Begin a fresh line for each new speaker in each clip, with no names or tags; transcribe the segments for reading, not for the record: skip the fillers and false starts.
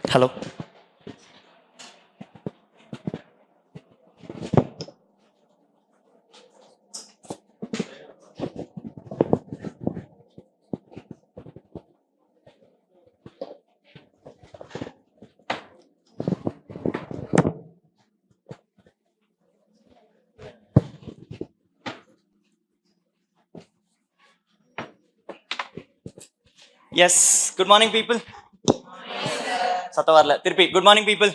Hello. Yes. Good morning, people. Satavarla. Tirpi. Good morning, people.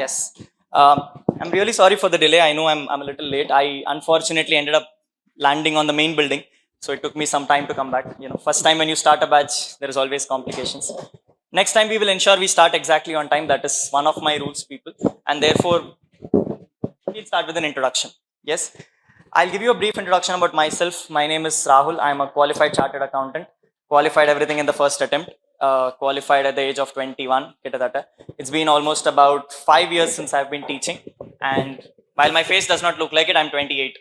Yes. I'm really sorry for the delay. I know I'm a little late. I unfortunately ended up landing on the main building, so it took me some time to come back. First time when you start a batch, there is always complications. Next time we will ensure we start exactly on time. That is one of my rules, people. And therefore, we'll start with an introduction. Yes. I'll give you a brief introduction about myself. My name is Rahul. I'm a qualified chartered accountant. Qualified everything in the first attempt. Qualified at the age of 21. It's been almost about 5 years since I've been teaching. And while my face does not look like it, I'm 28.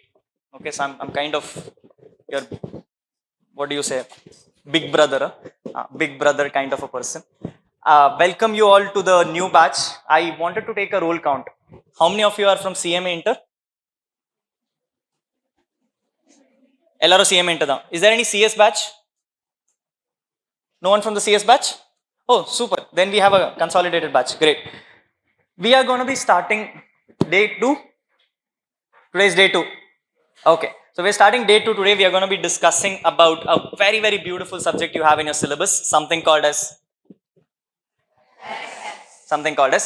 Okay, so I'm kind of your, what do you say, big brother, big brother kind of a person. Welcome you all to the new batch. I wanted to take a roll count. How many of you are from CMA Inter? LRO CMA Inter. Is there any CS batch? No one from the CS batch? Oh, super. Then we have a consolidated batch. Great. We are going to be starting day 2. Today is day 2. Okay. So we're starting day 2 today. We are going to be discussing about a very, very beautiful subject you have in your syllabus, something called as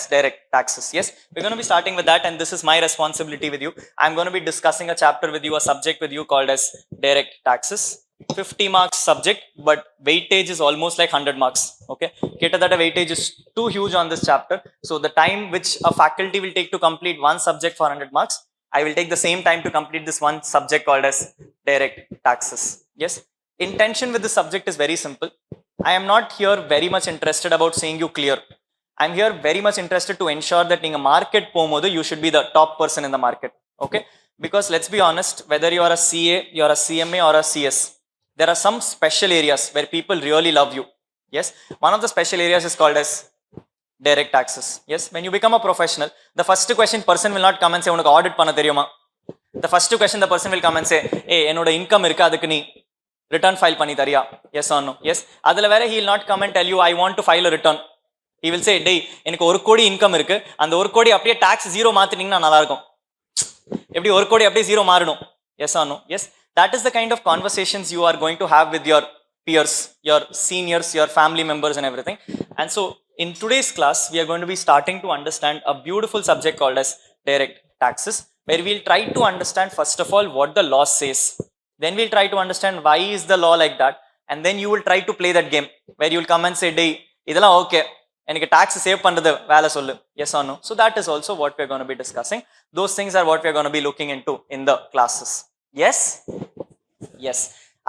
direct taxes. Yes, we're going to be starting with that, and this is my responsibility with you. I'm going to be discussing a chapter with you, a subject with you called as direct taxes. 50 marks subject, but weightage is almost like 100 marks. Okay, that weightage is too huge on this chapter. So the time which a faculty will take to complete one subject for 100 marks, I will take the same time to complete this one subject called as direct taxes. Yes, intention with this subject is very simple. I am not here very much interested about seeing you clear. I'm here very much interested to ensure that in a market pomodu, you should be the top person in the market. Okay, because let's be honest, whether you are a CA, you are a CMA or a CS, there are some special areas where people really love you. Yes, one of the special areas is called as direct taxes. Yes, when you become a professional, the first question person will not come and say, "Unaku audit panna theriyuma." The first question the person will come and say, "Hey, enoda income irukka adukku nee return file panni thariya?" Yes or no? Yes, adula vera he will not come and tell you, "I want to file a return." He will say, "Dey, எனக்கு 1 கோடி income இருக்கு, அந்த 1 கோடி அப்படியே tax zero மாத்திட்டீங்கன்னா நல்லா இருக்கும்." எப்படி 1 கோடி அப்படியே ஜீரோ மாறணும்? Yes or no? Yes, that is the kind of conversations you are going to have with your peers, your seniors, your family members and everything. And so in today's class, we are going to be starting to understand a beautiful subject called as direct taxes, where we'll try to understand first of all what the law says. Then we'll try to understand why is the law like that, and then you will try to play that game where you will come and say, "Dey, idella okay. எனக்கு tax save பண்றது வேலை சொல்லு." Yes or no? So that is also what we are going to be discussing. Those things are what we are going to be looking into in the classes. Yes? Yes.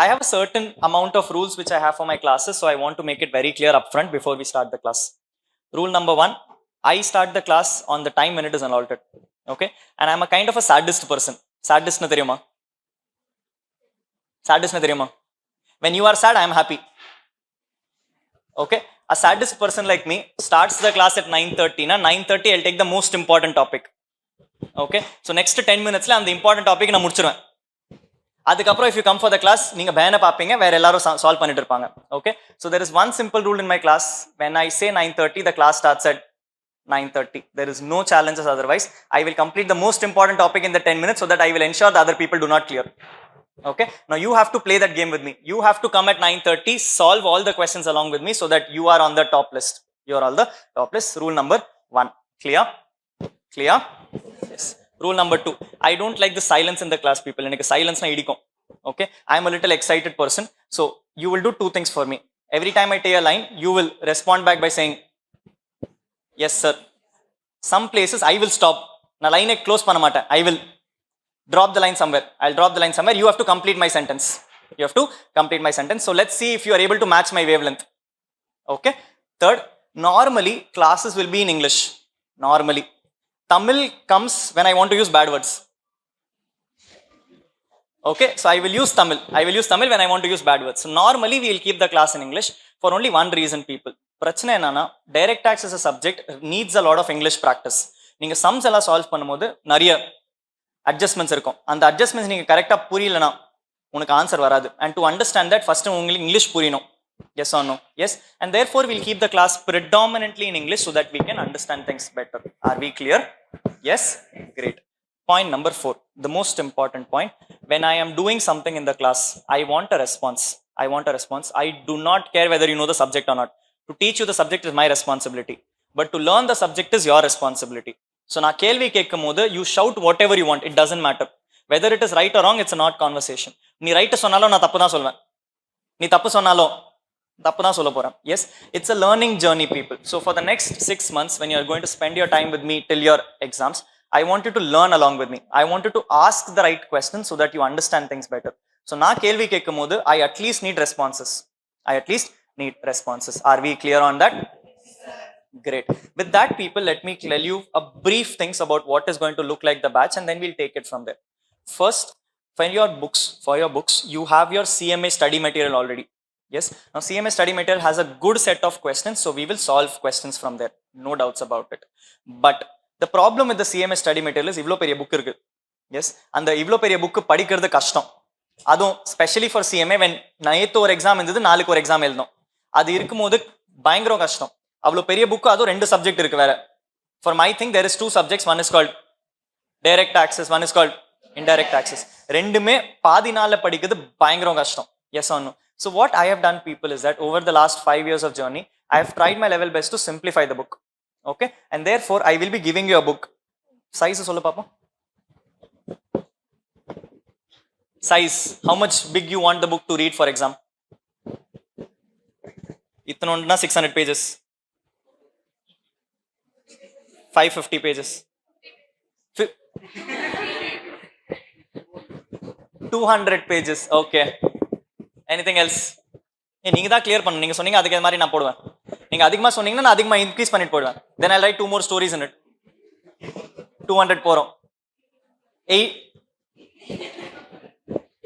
I have a certain amount of rules which I have for my classes, so I want to make it very clear upfront before we start the class. Rule number 1, I start the class on the time when it is allotted. Okay? And I'm a kind of a sadist person. Sadist na theriyuma? Sadist na theriyuma? When you are sad, I am happy. Okay? A sadist person like me starts the class at 9:30. Na 9:30, I'll take the most important topic. Okay, so next 10 minutes la and the important topic na mudichiruven. Adukapra if you come for the class, neenga bayana paapinga, vera ellarum solve pannittu irupanga. Okay, so there is one simple rule in my class. When I say 9:30, the class starts at 9:30. There is no challenges otherwise. I will complete the most important topic in the 10 minutes so that I will ensure the other people do not clear. Okay, now you have to play that game with me. You have to come at 9:30, solve all the questions along with me so that you are on the top list. You are on the top list. Rule number 1. Clear? Clear? Yes. Rule number 2. I don't like the silence in the class, people. Enakku silence na idikum. Okay, I am a little excited person. So you will do 2 things for me. Every time I take a line, you will respond back by saying, "Yes, sir." Some places I will stop. Na line close panna maata. I will drop the line somewhere. I'll drop the line somewhere. You have to complete my sentence. You have to complete my sentence. So let's see if you are able to match my wavelength. Okay. Third, normally classes will be in English. Normally. Tamil comes when I want to use bad words. Okay. So I will use Tamil. I will use Tamil when I want to use bad words. So normally we will keep the class in English for only one reason, people. பிரச்சனை என்னன்னா direct tax as a subject needs a lot of English practice. நீங்க sums எல்லாம் solve பண்ணும்போது நிறைய adjustments இருக்கும். அந்த adjustments நீங்க கரெக்டா புரியலனா உனக்கு ஆன்சர் வராது. And to understand that first உங்களுக்கு இங்கிலீஷ் புரியணும். Yes or no? Yes. And therefore we'll keep the class predominantly in English so that we can understand things better. Are we clear? Yes? Great. Point number 4, the most important point. When I am doing something in the class, I want a response. I do not care whether you know the subject or not. To teach you the subject is my responsibility. But to learn the subject is your responsibility. So na kelvi kekkumbodhu you shout whatever you want. It doesn't matter. Whether it is right or wrong, it's not conversation. Nee right sonnalo na thappu dhaan solven. Nee thappu sonnalo thappu dhaan solla poran. Yes, it's a learning journey, people. So for the next 6 months when you are going to spend your time with me till your exams, I want you to learn along with me. I want you to ask the right questions so that you understand things better. So na kelvi kekkumbodhu I at least need responses. Are we clear on that? Great. With that, people, let me tell you a brief things about what is going to look like the batch, and then we'll take it from there. First, for your books, you have your CMA study material already. Yes. Now CMA study material has a good set of questions, so we will solve questions from there. No doubts about it. But the problem with the CMA study material is ivlo periya book irukku. Yes. And the ivlo periya book padikkiradhu kashtam. அதுவும் specially for CMA when நேற்று ஒரு exam இருந்தது, நாளைக்கு ஒரு exam எழுதணும். அது இருக்கும்போது பயங்கரம் கஷ்டம். அவ்வளோ பெரிய புக்கு, அதுவும் 2 சப்ஜெக்ட் இருக்கு வேற. For my thing there is 2 subjects. One is called direct taxes, one is called indirect taxes. ரெண்டுமே பாதி நாள்ல படிக்கிறது பயங்கரம் கஷ்டம். Yes or no? So what I have done people is that over the last 5 years of journey, I have tried my level best to simplify the book. Okay, and therefore I will be giving you a book. Size சொல்ல பாப்போம். Size, how much big you want the book to read for exam? Ithanondna 600 pages, 550 pages, 200 pages. Okay, anything else? நீங்க தான் clear பண்ணணும். நீங்க சொன்னீங்க அதுக்கு மாதிரி நான் போடுவேன். நீங்க அதிகமா சொன்னீங்கன்னா நான் அதிகமா இன்க்ரீஸ் பண்ணிட்டு போடுவேன். Then I'll write 2 more stories in it. 200 போறோம்.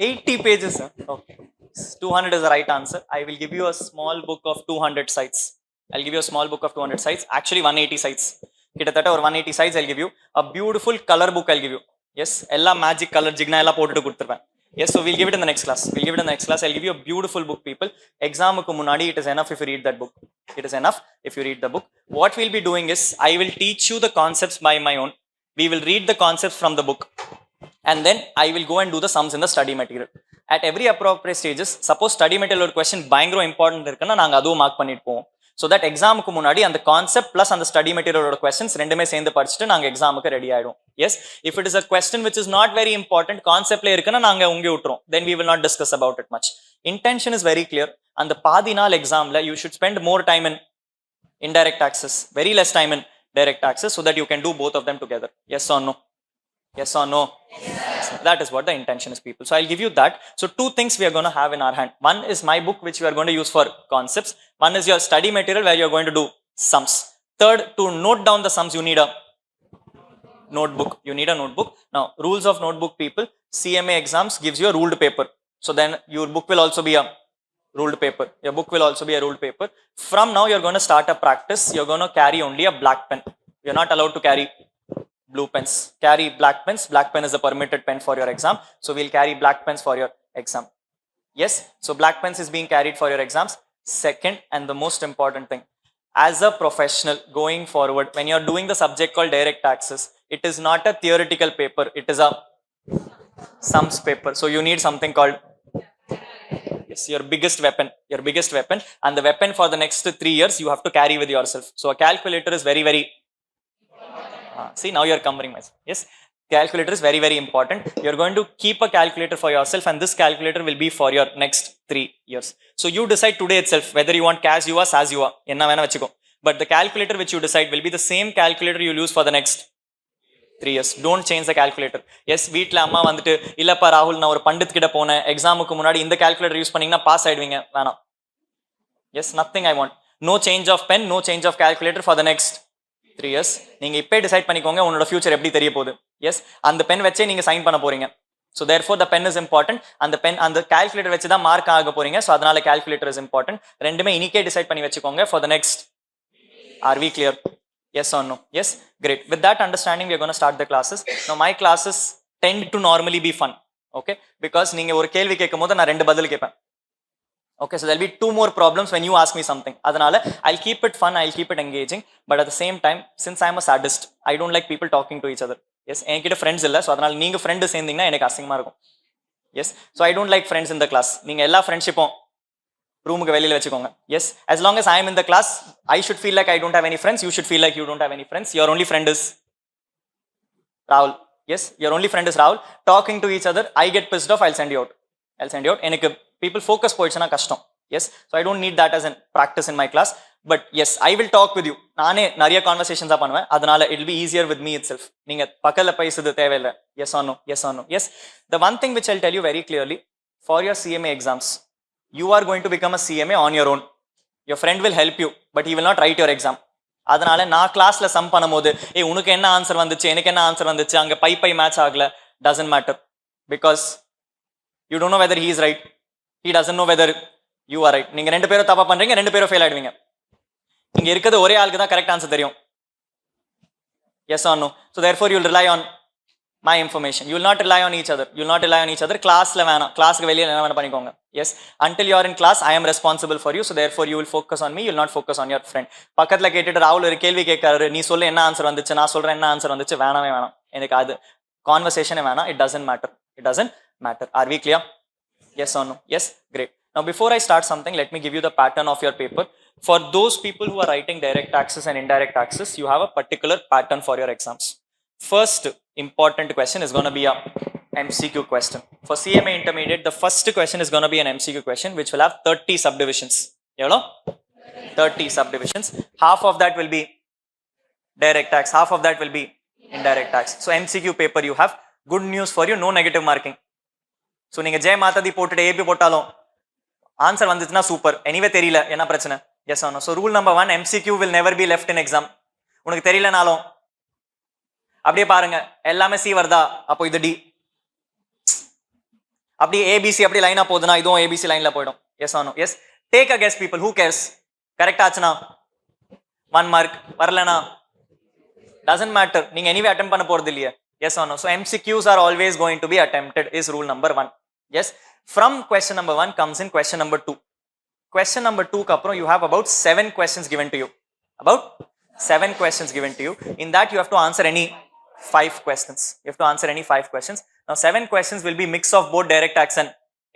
80 pages. Okay, 200 is the right answer. I will give you a small book of 200 sites. Actually 180 sites. கிட்டத்தட்ட ஒரு 180 sites I'll give you. A beautiful color book I'll give you. Yes, எல்லா magic color jigna எல்லாம் போட்டுட்டு கொடுத்துருவேன். Yes, so we'll give it in the next class. I'll give you a beautiful book, people. Examக்கு முன்னாடி it is enough if you read that book. What we'll be doing is I will teach you the concepts by my own. We will read the concepts from the book. And then I will go and do the sums in the study material. At every appropriate stages, suppose study material or question பயங்கர important இருக்குன்னா நாங்க அதுவும் mark பண்ணிட்டு போவோம். So that examக்கு முன்னாடி அந்த concept plus அந்த ஸ்டடி மெட்டீரியலோட questions ரெண்டுமே சேர்ந்து படிச்சுட்டு நாங்க எக்ஸாமுக்கு ரெடி ஆயிடும். Yes, if it is a question which is not very important, கான்செப்ட்ல இருக்குன்னா நாங்க உங்க விட்டுறோம். Then we will not discuss about it much. Intention is very clear. அந்த பாதி நாள் எக்ஸாம்ல you should spend more time in indirect taxes, very less time in direct taxes, so that you can do both of them together. Yes or no? Yes or no? Yes. That is what the intention is, people. So I'll give you that. So 2 things we are going to have in our hand. One is my book, which we are going to use for concepts. One is your study material, where you are going to do sums. Third, to note down the sums, you need a notebook. Now, rules of notebook, people. CMA exams gives you a ruled paper. So then your book will also be a ruled paper. From now, you're going to start a practice. You're going to carry only a black pen. You're not allowed to carry blue pens. Carry black pens. Black pen is a permitted pen for your exam. So we'll carry black pens for your exam. Yes, so black pens is being carried for your exams. Second, and the most important thing, as a professional going forward, when you're doing the subject called direct taxes, it is not a theoretical paper, it is a sums paper. So you need something called, yes, your biggest weapon, and the weapon for the next 3 years you have to carry with yourself. So a calculator is very, very see, now you're covering myself. Yes, calculator is very, very important. You're going to keep a calculator for yourself, and this calculator will be for your next 3 years. So you decide today itself whether you want cash you are, SAS you are, enna vena vechiko. But the calculator which you decide will be the same calculator you'll use for the next 3 years. Don't change the calculator. Yes, வீட்ல அம்மா வந்துட்டு இல்லப்பா ராகுல் நான் ஒரு பண்டித் கிட்ட போனேன் எக்ஸாமுக்கு முன்னாடி இந்த calculator யூஸ் பண்ணீங்கன்னா பாஸ் ஆயிடுவீங்க, வேணாம். Yes, nothing I want. No change of pen, no change of calculator for the next 3 years. நீங்க இப்பே டிசைட் பண்ணிக்கோங்க உங்களோட ஃபியூச்சர் எப்படி தெரிய போகுது. எஸ், அந்த பென் வச்சே நீங்க சைன் பண்ண போறீங்க. So therefore the pen is important, and the pen and the calculator vechi da mark aaga poringa. So adanal calculator is important. Rendume inike decide panni vechikonga for the next. Are we clear? Yes or no? Yes, great. With that understanding, we are going to start the classes. Now my classes tend to normally be fun, okay, because neenga oru kelvi kekkumbodhu na rendu badal keppen. Okay, so there'll be two more problems when you ask me something. Adanal I'll keep it fun, I'll keep it engaging, but at the same time, since I'm a sadist, I don't like people talking to each other. Yes, enkita friends illa, so adanal neenga friend sendinga enak asingama irukum. Yes, so I don't like friends in the class. Neenga ella friendship room ku velila vechikonga. Yes, as long as I am in the class, I should feel like I don't have any friends, you should feel like you don't have any friends. Your only friend is Rahul. Yes, your only friend is Rahul. Talking to each other, I get pissed off, I'll send you out. Enakku people focus poichana kashtam. Yes, so I don't need that as a practice in my class, but yes, I will talk with you. Naane nariya conversations ah panuven, adanal it will be easier with me itself. Neenga pakkala paisudhu thevilla. Yes or no? Yes or no? Yes, the one thing which I'll tell you very clearly, for your CMA exams, you are going to become a CMA on your own. Your friend will help you, but he will not write your exam. அதனால நான் கிளாஸ்ல some பண்ணும்போது உனக்கு என்ன answer வந்துச்சு, எனக்கு என்ன answer வந்துச்சு, அங்க பை மேட்ச் ஆகல, doesn't matter, because you don't know whether he is right, he doesn't know whether you are right. நீங்க ரெண்டு பேரும் தப்பா பண்றீங்க, ரெண்டு பேரும் ஃபெயில் ஆயிடுவீங்க. இங்க இருக்கிறது ஒரே ஆளுக்கு தான் கரெக்ட் ஆன்சர் தெரியும். Yes or no? So therefore you will rely on my information. You will not rely on each other. You will not rely on each other. Classல வேணாம், கிளாஸ்க்கு வெளியே என்ன வேணா பண்ணிக்கோங்க. Yes, until you are in class, I am responsible for you. So therefore you will focus on me. You will not focus on your friend. பக்கத்துல கேட்டுட்டு ராகுல் ஒரு கேள்வி கேட்காரு, நீ சொல்ல என்ன ஆன்சர் வந்துச்சு, நான் சொல்றேன் என்ன ஆன்சர் வந்துச்சு, வேணாமே வேணாம். எனக்கு அது கான்வர்சேஷனே வேணாம். It doesn't matter. It doesn't matter. Are we clear? Yes or no? Yes, great. Now before I start something, let me give you the pattern of your paper. For those people who are writing direct taxes and indirect taxes, you have a particular pattern for your exams. First important question is going to be a MCQ question. For CMA intermediate, the first question is going to be an MCQ question which will have 30 subdivisions. You know, 30 subdivisions. Half of that will be direct tax, half of that will be indirect tax. So MCQ paper you have. Good news for you, no negative marking. So நீங்க ஜெய மாதாதி போட்டுட்டு AB போட்டாலும் answer வந்துச்சுன்னா super. Anyway தெரியல என்ன பிரச்சனை? Yes or no? So rule number 1, MCQ will never be left in exam. உனக்கு தெரியலனாலும் அப்படியே பாருங்க, எல்லாமே சி வருதா, அப்போ இது டி. அப்படியே ஏபிசி அப்படி லைனா போகுதுன்னா இதுவும் ஏபிசி லைன்ல போயிடும். Yes or no? Yes, take a guess people, who cares? Correct ஆச்சுனா 1 மார்க், வரலனா doesn't matter, நீங்க எனிவே அட்டெம்ப்ட் பண்ண போறது இல்லையே. Yes or no? So MCQs are always going to be attempted is rule number 1. Yes, from question number 1 comes in question number 2. Question number 2 ku appuram you have about 7 questions given to you. About 7 questions given to you. In that you have to answer any 5 questions. You have to answer any 5 questions. Now 7 questions will be mix of both direct tax and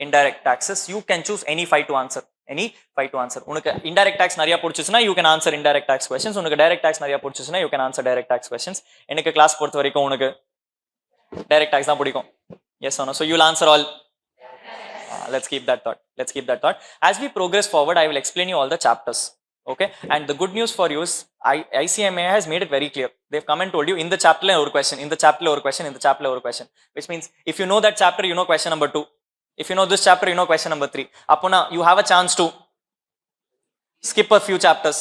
indirect taxes. You can choose any 5 to answer. Any 5 to answer. Unakku indirect tax nariya pudichuchuna you can answer indirect tax questions. Unakku direct tax nariya pudichuchuna you can answer direct tax questions. Enakku class portha varaikum unakku direct tax dhaan pidikum. Yes or no? So you will answer all. Let's keep that thought. Let's keep that thought. As we progress forward, I will explain you all the chapters. Okay, and the good news for you is ICMA has made it very clear. They've come and told you in the chapter or question, in the chapter or question, in the chapter or question, which means if you know that chapter, you know question number 2. If you know this chapter, you know question number 3. Apuna you have a chance to skip a few chapters.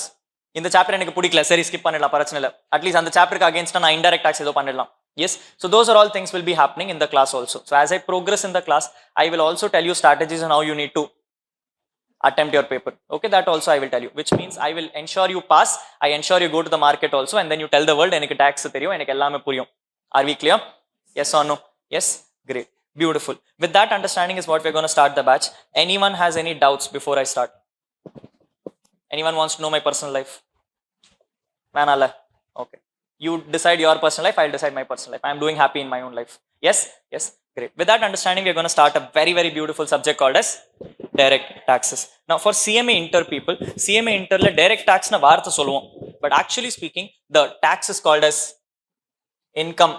In the chapter எனக்கு பிடிக்கல, சரி skip பண்ணிடலாம், பிரச்சனை இல்லை. At least அந்த சாப்டருக்கு அகைன்ஸ்டா நான் indirect tax ஏதோ பண்ணிடலாம். Yes, so those are all things will be happening in the class also. So as I progress in the class, I will also tell you strategies on how you need to attempt your paper. Okay, that also I will tell you, which means I will ensure you pass, I ensure you go to the market also, and then you tell the world எனக்கு tax தெரியும், எனக்கு எல்லாமே புரியும். Are we clear? Yes or no? Yes, great, beautiful. With that understanding is what we're going to start the batch. Anyone has any doubts before I start? Anyone wants to know my personal life? Manala. Okay, you decide your personal life, I'll decide my personal life. I'm doing happy in my own life. Yes, yes, great. With that understanding, we're going to start a very, very beautiful subject called as direct taxes. Now for CMA inter people, CMA inter la direct tax na vaartha solluvom, but actually speaking, the tax is called as income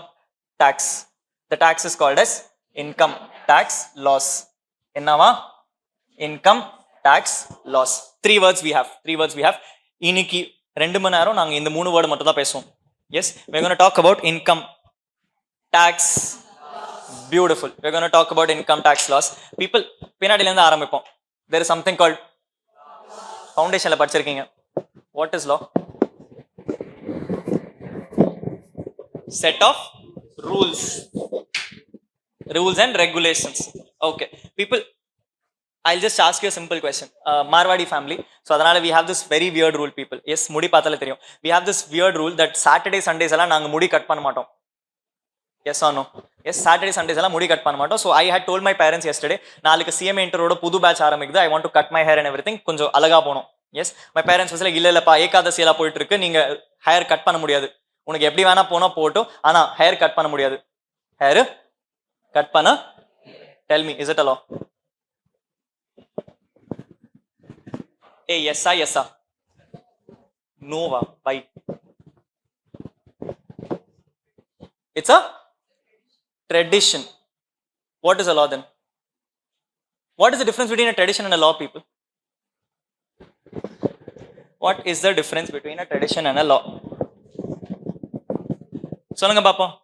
tax. The tax is called as income tax loss. Ennava? Income tax loss. Three words we have. Iniki 2 மணி நேரம் நாங்க இந்த 3 word மட்டும் தான் பேசுவோம். Yes, we're going to talk about income tax. Beautiful. We're going to talk about income tax loss. People, பின்னாடில இருந்து ஆரம்பிப்போம். There is something called foundationல படிச்சிருக்கீங்க. What is law? Set of rules. rules and regulations. Okay, people, I'll just ask you a simple question. Marwadi family. So adanal we have this very weird rule, people. Yes, mudi pathale theriyum. We have this weird rule that Saturday Sundays alla naanga mudi cut panna maatom. Yes or no? Yes, Saturday Sundays alla mudi cut panna maatom. So I had told my parents yesterday, naalukku CMA intro oda pudu batch aaramikudhu, I want to cut my hair and everything, konjam alaga ponom. Yes, my parents was like, illa illa pa ekadasi ela poitu irukku, neenga hair cut panna mudiyadu, unakku eppadi vena pona poto, ana hair cut panna mudiyadu. Hair cut panna, tell me, is it a law? Hey, yes sir, yes sir. No va, why? It's a tradition. What is a law then? What is the difference between a tradition and a law, people? What is the difference between a tradition and a law? Solunga papa.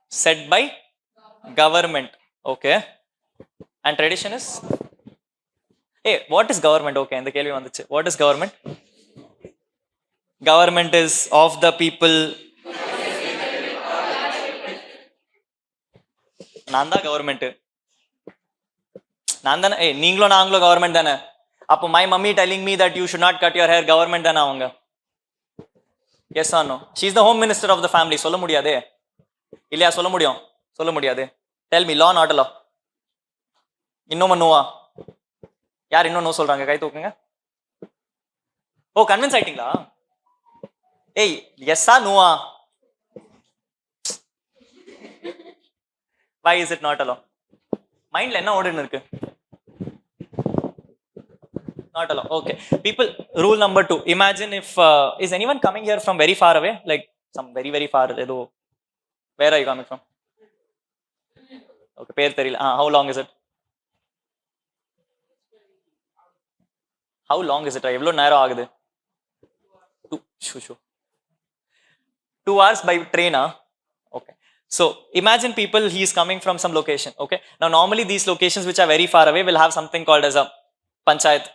Set by government. Okay. And tradition is? Hey, what is government? Okay, in the kelvi vanduchu. What is government? Government is of the people. Nanda government. Nandana, hey, Ninglo Nanglo government dana. Appo my mummy telling me that you should not cut your hair, government dana avanga. Yes or no? She is the home minister of the family. Solla mudiyade. Illaya solla mudiyum. Solla mudiyade. Tell me, law or not a law? Innoma nova. Yaar inno no solranga, kai thokunga. Oh, convince aitingla. Hey, yes or no? Why is it not a law? Mind la enna odinu irukku? Not a law. Okay. People, rule number 2. Imagine if, is anyone coming here from very far away? Like some very, very far. Where are you coming from? Okay, per theriyala. How long is it? How long is it? Evlo nero agudhu? 2 hours by train. Okay. So imagine people, he is coming from some location. Okay. Now normally these locations which are very far away will have something called as a panchayat.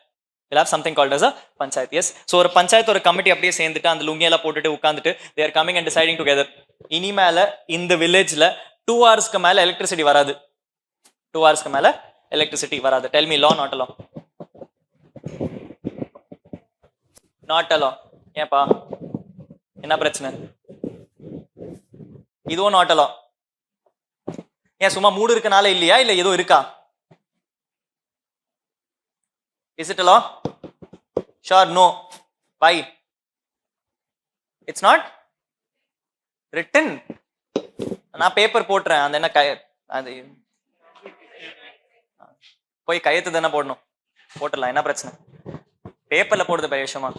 Will have something called as a panchayat. Yes. So ஒரு பஞ்சாயத்து ஒரு committee அப்படியே சேர்ந்துட்டு அந்த லுங்கியெல்லாம் போட்டுட்டு உட்காந்துட்டு they are coming and deciding together. இனிமேல இந்த வில்லேஜ்ல 2 ஹவர்ஸ்க்கு மேல எலக்ட்ரிசிட்டி வராது. 2 ஹவர்ஸ்க்கு மேல எலக்ட்ரிசிட்டி வராது. Tell me, law not a law? Not a law. ஏன்பா என்ன பிரச்சனை? இதுவும் not a law. ஏன் சும்மா மூடு இருக்கனால இல்லையா இல்ல ஏதோ இருக்கா? Is it a law? Sure, no. Why? It's not written. நான் பேப்பர் போட்டுறேன், அந்த என்ன அது போய் கையெழுத்து தானே போடணும், போட்டுடலாம், என்ன பிரச்சனை? பேப்பர்ல போடுறது பெரிய விஷயமா?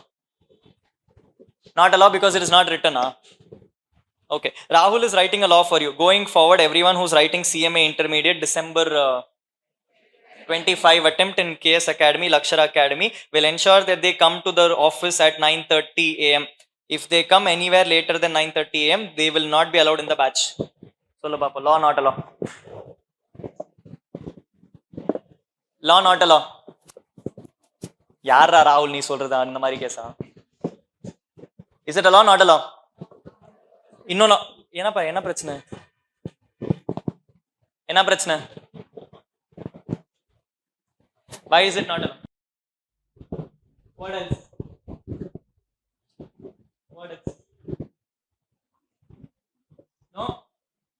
Not a law because it is not written. Okay. Rahul is writing a law for you. Going forward, everyone who's writing CMA Intermediate December 25 attempt in KS Academy, Lakshara Academy, will ensure that they come to the office at 9:30 a.m. If they come anywhere later than 9:30 a.m., they will not be allowed in the batch. Solo papa, law not a law? Law not a law? Yaar Rahul nee solradha andha mari kesa? Is it a law, not a law? இன்னும் என்னப்பா என்ன பிரச்சனை? என்ன பிரச்சனை? Why is it not a law? What else? What else? No?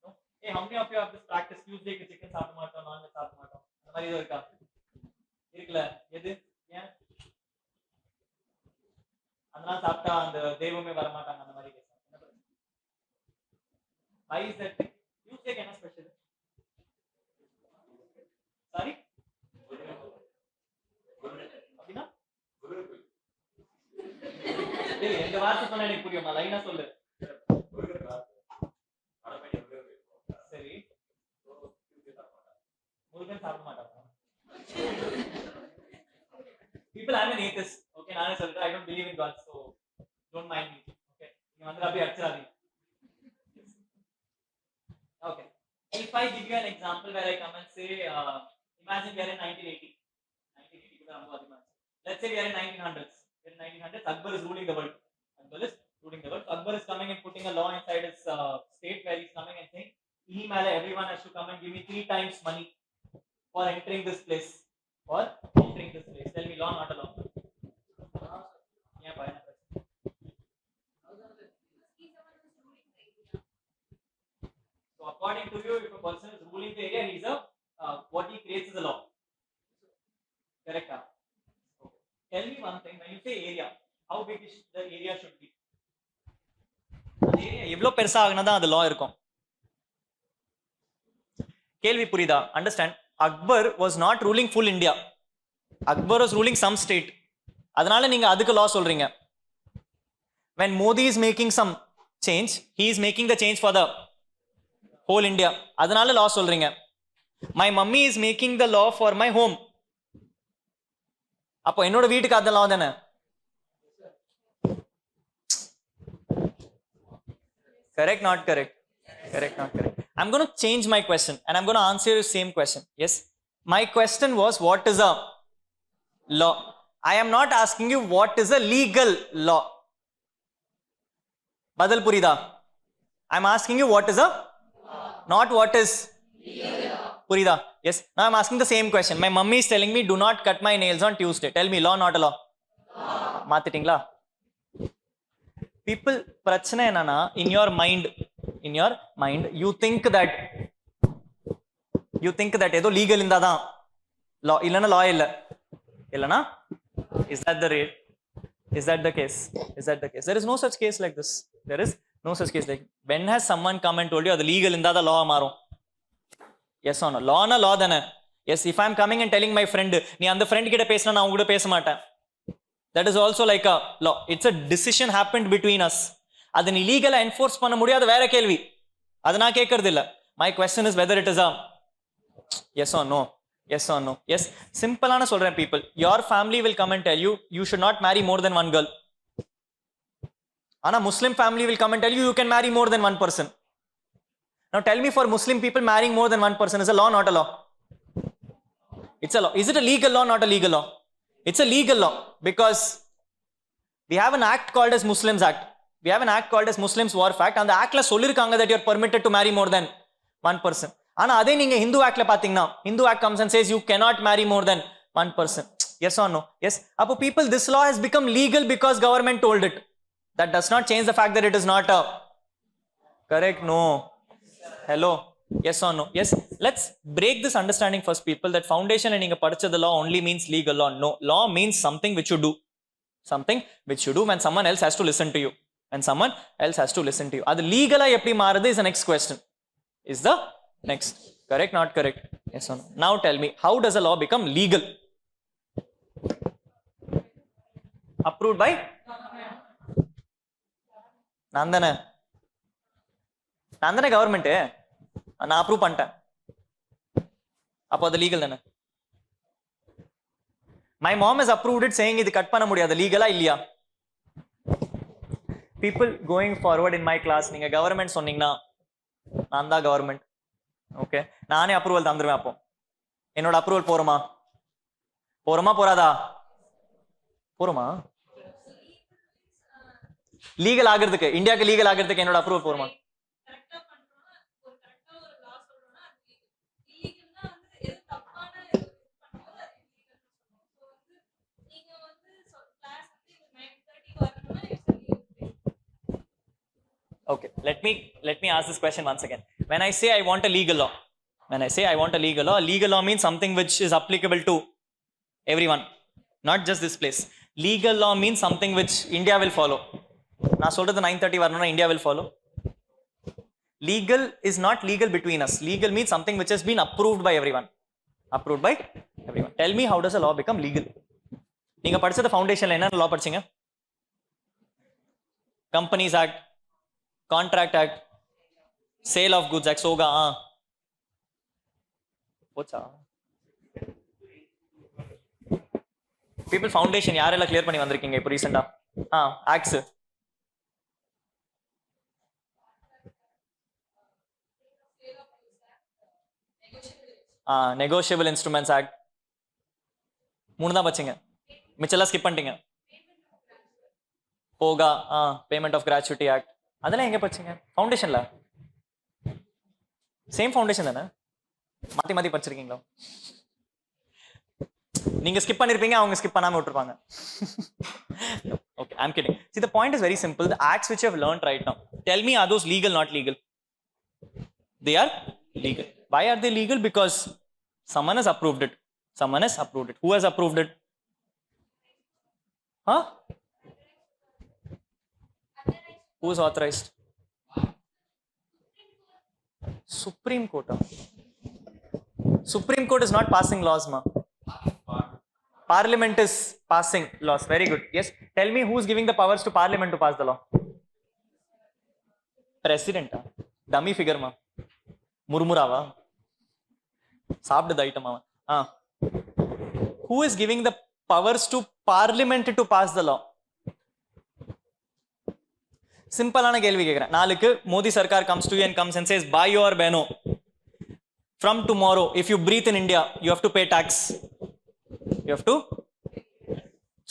No? Hey, how many of you have this practice? Tuesday ku chicken சாப்பிட மாட்டோம், non-veg சாப்பிட மாட்டோம், அந்த மாதிரி ஏதோ இருக்கா? இருக்குல்ல, எது? ஏன் அதெல்லாம் சாப்பிட்டா அந்த தெய்வமே வர மாட்டாங்க, அந்த மாதிரி கேட்க? Why is that? Tuesday என்ன ஸ்பெஷல்? சாரி, அப்படின்னா எந்த வார்த்தை சொன்னா எனக்கு புரியுமா? லைனா சொல்லு. சரி, முருகன் சாப்பிட மாட்டாங்க. People, I'm an atheist. Okay, நானே சொல்றேன், I don't believe in God, so don't mind me. Okay, நீங்க வந்து அப்படியே அடிச்சிராதீங்க. Okay, if I give you an example where I come and say, imagine we are in 1980. 1980 ku ரொம்ப அதிகமா. Let's say we are in 1900s. In 1900s, Akbar is ruling the world. Akbar is ruling the world. So Akbar is coming and putting a law inside his state where he's coming and saying, everyone has to come and give me 3 times money for entering this place. For entering this place. Tell me, law, not a law. Yeah, fine. So according to you, if a person is ruling the area, he's a what he creates is a law. Correct? Okay. Tell me one thing. When you say area, how big is the area should be? The area எவ்வளவு பெருசா ஆகுனா அது law இருக்கும். கேள்வி புரியுதா? Understand? Akbar was not ruling full India. Akbar was ruling some state. அதனால நீங்க அதுக்கு law சொல்றீங்க. When Modi is making some change, he is making the change for the whole India. அதனால law சொல்றீங்க. My mummy is making the law for my home. அப்போ என்னோட வீட்டுக்கு அந்த law தானே? Correct, not correct? Correct, not correct. I'm going to change my question and I'm going to answer the same question. Yes. My question was, what is a law? I am not asking you what is a legal law. Badal purida. I'm asking you what is a law. Not what is legal law. Purida. Yes. Now I'm asking the same question. My mummy is telling me, do not cut my nails on Tuesday. Tell me, law, not a law? Law. Maathitingla. People, prachana enana, in your mind, you think that edo legal inda da law illana law illa illana. Is that the rate? Is that the case? There is no such case like this. There is no such case like. When has someone come and told you the legal inda da law marum? Yes or no? Law na law dana. Yes, if I am coming and telling my friend nee and friend kitta pesna na avanga pesa maata, that is also like a law. It's a decision happened between us. Adha nee legal enforce panna mudiyadha vera kelvi. Adha na kekkuradilla. My question is whether it is a yes or no. Yes or no. Yes. Simple ana solren people. Your family will come and tell you, you should not marry more than one girl. Ana Muslim family will come and tell you, you can marry more than one person. Now tell me, for Muslim people, marrying more than one person is a law, not a law? It's a law. Is it a legal law, not a legal law? It's a legal law because we have an act called as Muslims Act. We have an act called as Muslims Wharf Act. And the act la sollirukanga that you are permitted to marry more than one person. Ana adhe neenga Hindu Act la pathina, Hindu Act comes and says you cannot marry more than one person. Yes or no? Yes. Appo people, this law has become legal because government told it. That does not change the fact that it is not a correct. No. Hello. Yes or no? Yes. Let's break this understanding first, people, that foundation and inga padicha the law only means legal law. No. Law means something which you do. Something which you do when someone else has to listen to you. When someone else has to listen to you. Adu legal ah eppadi maarudhu is the next question. Is the next. Correct, not correct? Yes or no? Now tell me, how does a law become legal? Approved by Nandana. Nandana government நான் approve பண்ணிட்டேன். அப்போ அது legal தானே? My mom has approved it saying இது cut பண்ண முடியாது, லீகலா இல்லையா? People going forward in my class, நீங்க கவர்மெண்ட் சொன்னீங்கன்னா நான் தான் கவர்மெண்ட். ஓகே, நானே அப்ரூவல் தந்துருவேன். அப்போ என்னோட அப்ரூவல் போறோமா போறாதா? போறோமா? லீகல் ஆகிறதுக்கு, இந்தியாவுக்கு லீகல் ஆகிறதுக்கு என்னோட அப்ரூவல் போறோமா? Okay, let me ask this question once again. When I say I want a legal law, legal law means something which is applicable to everyone, not just this place. Legal law means something which India will follow. Na solradhu 930 varana India will follow. Legal is not legal between us. Legal means something which has been approved by everyone. Tell me, how does a law become legal? Neenga padichadha foundation la enna law padichinga? Companies Act, Contract Act, Sale of Goods Act, soga pocha. People foundation யாரெல்லாம் clear பண்ணி வந்திருக்கீங்க இப்போ ரீசெண்டா? acts. Negotiable Instruments Act. மூணு தான் பச்சீங்க, மிச்செல்லாம் skip பண்ணிட்டீங்க. போகா payment of gratuity act அதெல்லாம் எங்க படிச்சீங்க? ஃபவுண்டேஷன்ல சேம் ஃபவுண்டேஷன் தானே? மாத்தி மாத்தி படிச்சிருக்கீங்களா? நீங்க ஸ்கிப் பண்ணிருப்பீங்க, அவங்க ஸ்கிப் பண்ணாம விட்டுருப்பாங்க. Okay, I'm kidding. See, the point is very simple. The acts which you have learned right now, tell me, are those legal, not legal? They are legal. Why are they legal? Because someone has approved it. Someone has approved it. Who has approved it? Huh? Who is authorized? Supreme Court. Supreme Court is not passing laws, ma. Parliament is passing laws. Very good. Yes. Tell me, who is giving the powers to Parliament to pass the law? President. Dummy figure, ma. Murmurava. Sabd the item, ma. Who is giving the powers to Parliament to pass the law? Simple ana kelvi kekren. Naalukku Modi sarkar comes to you and comes and says, buy your beno. From tomorrow, if you breathe in India, you have to pay tax. You have to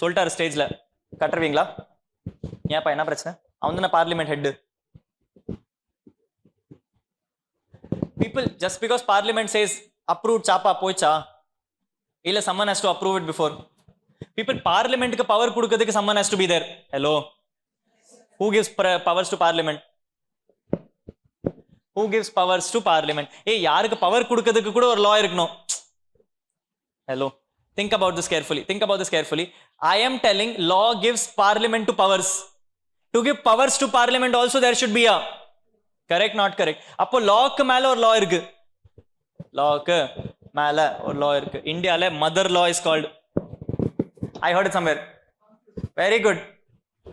சொல்லிட்டாரு ஸ்டேஜ்ல கட்டுருவீங்களா? ஏன்ப்பா என்ன பிரச்சனை? அவன் தானே parliament head. People, just because parliament says approved chapa போய்ச்சா இல்ல someone has to approve it before? People, பார்லிமெண்ட்க்கு பவர் கொடுக்கிறதுக்கு someone has to be there. Hello, who gives powers to parliament? Who gives powers to parliament? ஏய், யாருக்கு power கொடுக்கிறதுக்கு கூட ஒரு law இருக்கணும். Hello, think about this carefully. Think about this carefully. I am telling law gives parliament to powers. To give powers to parliament also there should be a correct, not correct. அப்போ lock மேல ஒரு law இருக்கு. Lock மேல ஒரு law இருக்கு. இந்தியால mother law is called, I heard it somewhere. Very good.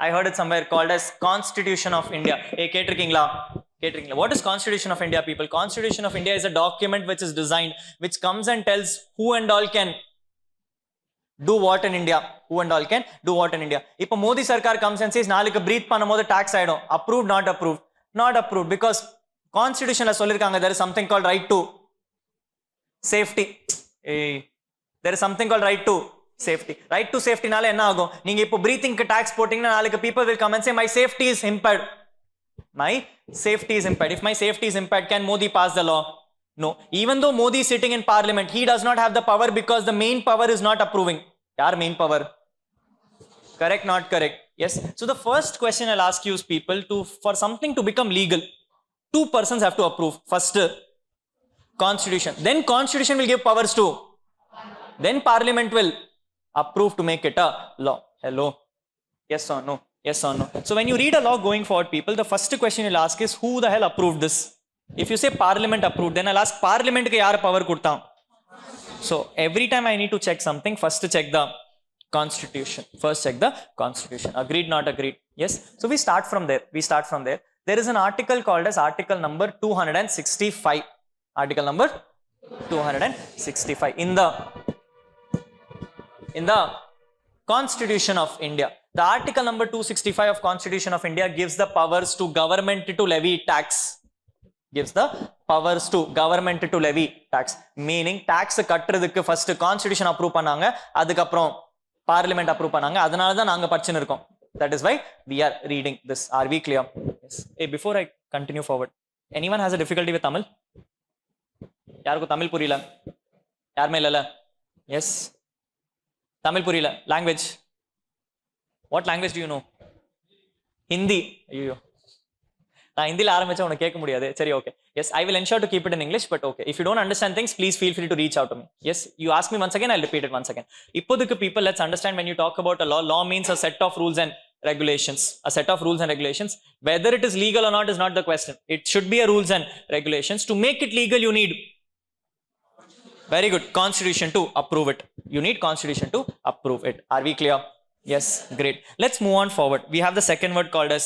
I heard it somewhere called as Constitution of India. Hey, கேட்டிருக்கீங்களா? கேட்டிருக்கீங்களா? What is Constitution of India, people? Constitution of India is a document which is designed, which comes and tells who and all can do what in India. Who and all can do what in India. இப்போ Modi Sarkar comes and says நாளைக்கு breathe பண்ணும்போது tax ஆயிடும். Approved, not approved? Not approved, because Constitutionல சொல்லிருக்காங்க there is something called right to safety. There is something called right to safety. Right to safety நால என்ன ஆகும்? நீங்க இப்போ breathingக்கு tax போட்டீங்கன்னா நாளைக்கு people will come and say my safety is impaired. My safety is impaired. If my safety is impaired, can Modi pass the law? No. Even though Modi is sitting in parliament, he does not have the power because the main power is not approving. Yaar main power? Correct, not correct? Yes. So the first question I'll ask you is, people, for something to become legal, two persons have to approve. First, constitution. Then constitution will give powers to. Then parliament will approve to make it a law. Hello. Yes or no? Yes or no? So when you read a law going forward, people, the first question you'll ask is, who the hell approved this? If you say parliament approved, then I'll ask, parliament ke yaar power kudta? So every time I need to check something, first check the constitution. First check the constitution. Agreed, not agreed? Yes. So we start from there. There is an article called as article number 265. Article number 265 in the Constitution of India. The article number 265 of Constitution of India gives the powers to government to levy tax. Gives the powers to government to levy tax. Meaning tax கட்டுறதுக்கு first constitution approve பண்ணாங்க, அதுக்கு அப்புறம் parliament approve பண்ணாங்க. அதனால தான் நாங்க படிச்சிட்டு இருக்கோம். That is why we are reading this. Are we clear? Yes. Hey, before I continue forward, anyone has a difficulty with Tamil? யாருக்கு தமிழ் புரியல? யாருமே இல்லல? Yes. தமிழ் புரியல. Language. What language do you know? Hindi. ஐயோ, நான் ஹிந்தில ஆரம்பிச்சா உனக்கு கேட்க முடியாது. சரி, okay. Yes, I will ensure to keep it in English, but okay. If you don't understand things, please feel free to reach out to me. Yes, you ask me once again, I'll repeat it once again. இப்போதைக்கு people, let's understand, when you talk about a law, law means a set of rules and regulations. A set of rules and regulations. Whether it is legal or not is not the question. It should be a rules and regulations. To make it legal, you need, very good, constitution to approve it. You need constitution to approve it. Are we clear? Yes, great. Let's move on forward. We have the second word called as,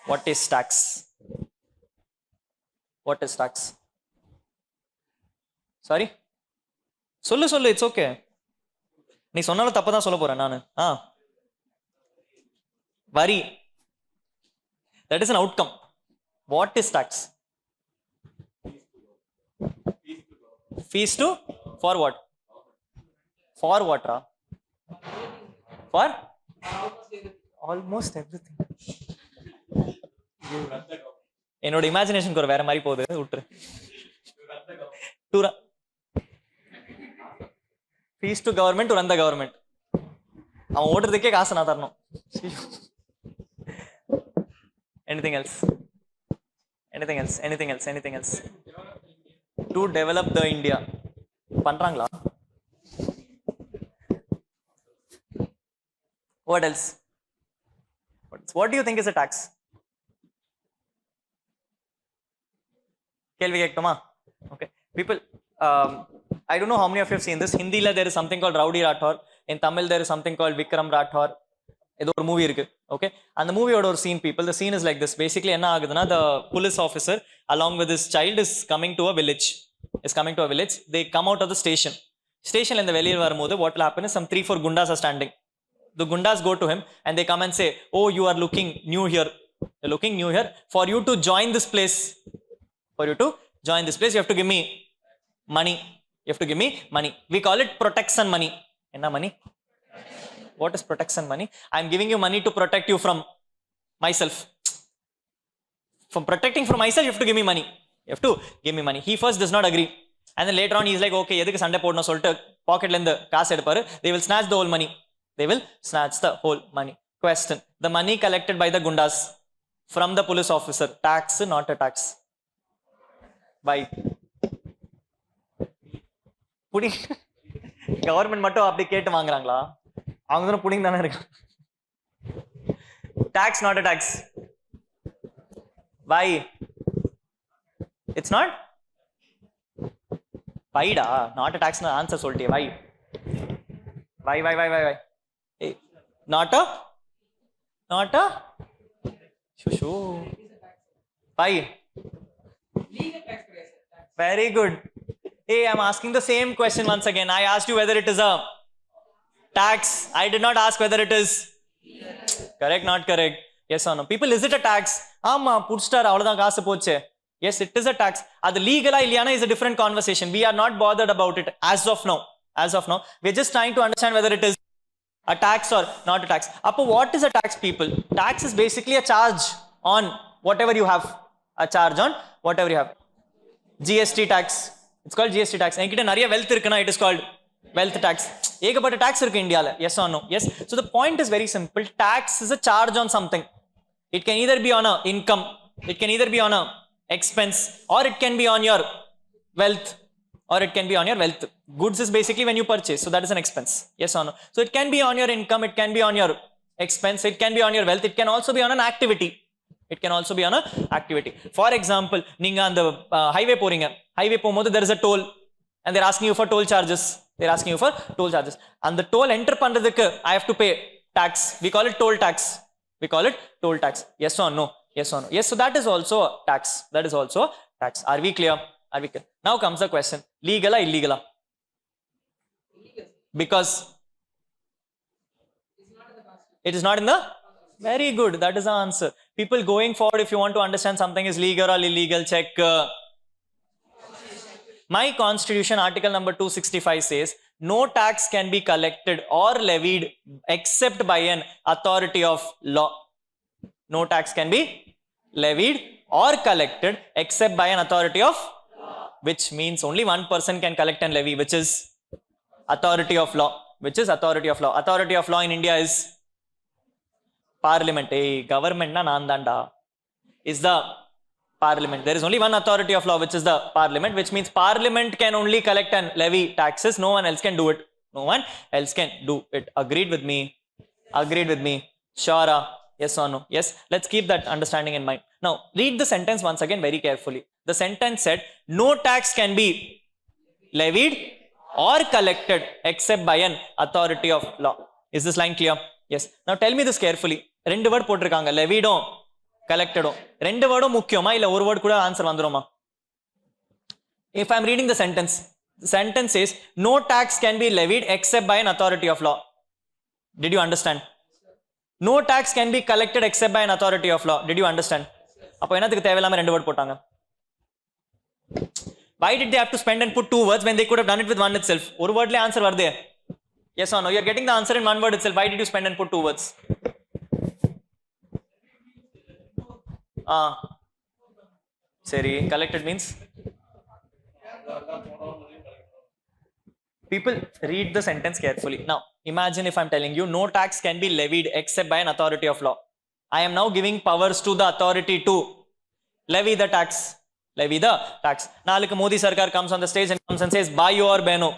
what is tax? What is tax? Sorry? சொல்லு, it's okay. நீ சொன்னாலும் தப்பு தான் சொல்ல போறேன் நானு. வரி. That is an outcome. What is tax? Fees to? For what? For what, ra? For? Almost everything. என்னோட இமேஜினேஷனுக்கு ஒரு வேற மாதிரி போகுது, விட்டுரு. Fees to government, to run the government. அவன் ஓடுறதுக்கே காசு நான் தரணும். Anything else? Anything else? Anything else? Anything else? To develop the India. பண்றாங்களா? What else? What do you think is a tax? கேள்வி கேட்கட்டுமா? Okay. People, I don't know how many of you have seen this. Hindi la there is something called Rowdy Rathor. In Tamil there is something called Vikram Rathor. ஏதோ ஒரு movie இருக்கு. Okay. அந்த மூவியோட ஒரு scene, people. The scene is like this. Basically என்ன ஆகுதுன்னா, the police officer along with his child is coming to a village. They come out of the station. Stationல இந்த வெளியே வரும்போது what will happen is some 3-4 gundas are standing. The gundas go to him and they come and say, oh, you are looking new here. You're looking new here. For you to join this place, you have to give me money. We call it protection money. Enna money? What is protection money? I am giving you money to protect you from myself. From protecting from myself, you have to give me money. He first does not agree. And then later on, he is like, okay, edukku sanda podna solittu pocket la inda kaas eduparu. They will snatch the whole money. Question: the money collected by the gundas from the police officer, tax, not a tax. Why? Pudding. Government மட்டும் அப்படி கேட்டு வாங்குறாங்களா? அவங்க தான pudding தானே இருக்கு. Tax, not a tax. Why? It's not? Why da? Not a tax na answer சொல்லிட்டே. Why? Hey, not a? Shushu. Why? Legal tax. Very good. Hey, I'm asking the same question once again. I asked you whether it is a tax. I did not ask whether it is correct, not correct. Yes or no? People, is it a tax? Amma, putstar avladha kaasu poche. Yes, it is a tax. Adu legala illiyana is a different conversation. We are not bothered about it as of now. We're just trying to understand whether it is a tax or not a tax. Appo, what is a tax, people? Tax is basically a charge on whatever you have. GST tax. It's called GST tax. என்கிட்ட நிறைய wealth இருக்குனா, it is called wealth tax. ஏகப்பட்ட tax இருக்கு இந்தியால. Yes or no? Yes. So the point is very simple. Tax is a charge on something. It can either be on a income, it can either be on a expense, or it can be on your wealth, Goods is basically when you purchase, so that is an expense. Yes or no? So it can be on your income, it can be on your expense, it can be on your wealth, it can also be on an activity. For example, நீங்க அந்த highway போறீங்க. Highway போகும்போது there is a toll and they're asking you for toll charges. And the toll enter பண்றதுக்கு I have to pay tax. We call it toll tax. Yes or no? Yes, so that is also a tax. Are we clear? Now comes the question, legal or illegal? Because it is not in the... Very good, that is the answer. People, going forward, if you want to understand something is legal or illegal, check my constitution. Article number 265 says no tax can be collected or levied except by an authority of law. No tax can be levied or collected except by an authority of law, which means only one person can collect and levy, which is authority of law. Authority of law in India is Parliament. Hey, government na naan danda is the Parliament. There is only one authority of law, which is the Parliament, which means Parliament can only collect and levy taxes. No one else can do it. Agreed with me? Sure? Yes or no? Yes. Let's keep that understanding in mind. Now, read the sentence once again very carefully. The sentence said, no tax can be levied or collected except by an authority of law. Is this line clear? Yes. Now tell me this carefully. ரெண்டு word போட்டிருக்காங்க, levied-um collected-um. ரெண்டு வேர்டும் முக்கியமா இல்ல ஒரு word கூட answer வந்துருமா? If I am reading the sentence says no tax can be levied except by an authority of law. Did you understand? No tax can be collected except by an authority of law. Did you understand? அப்ப என்னத்துக்கு தேவையில்லாம ரெண்டு word போட்டாங்க? Why did they have to spend and put two words when they could have done it with one itself? ஒரு வேர்ட்லயே answer வருதே. Yes or no? You are getting the answer in one word itself. Why did you spend and put two words? Seri, collected means? People read the sentence carefully. Now, imagine if I'm telling you no tax can be levied except by an authority of law. I am now giving powers to the authority to levy the tax. Levy the tax. Naalukku Modi Sarkar comes on the stage and comes and says, buy your beno.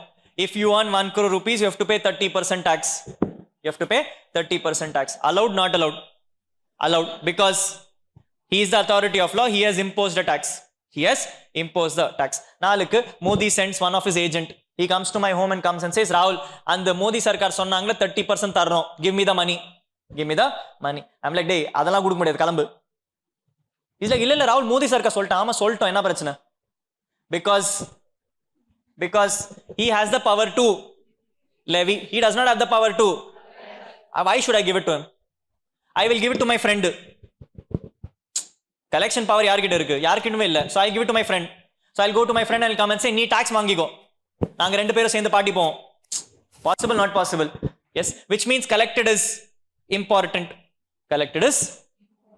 If you earn 1 crore rupees, you have to pay 30% tax. You have to pay 30% tax. Allowed, not allowed? Allowed, because he is the authority of law. He has imposed a tax. He has imposed the tax. Naalukku Modi sends one of his agent. He comes to my home and comes and says, Rahul, and the Modi Sarkar sonnanga 30% tarno. Give me the money. Give me the money. I'm like, டேய் அதெல்லாம் கொடுக்க முடியாது கிளம்பு. He's like, இல்ல ராகுல் மோடி சர்க்கார் சொல்லிட்டான். ஆமா சொல்லிட்டோம், என்ன பிரச்சனை? Because he has the power to levy. He does not have the power to. Why should I give it to him? I will give it to my friend. Collection power யார்கிட்ட இருக்கு? யார்கிட்டமே இல்ல. So I give it to my friend. So I'll go to my friend and I'll come and say, நீ tax வாங்கிக்கோ. நாங்க ரெண்டு பேரும் சேர்ந்து பாட்டி போவோம். Possible, not possible? Yes, which means collected is important. Collected is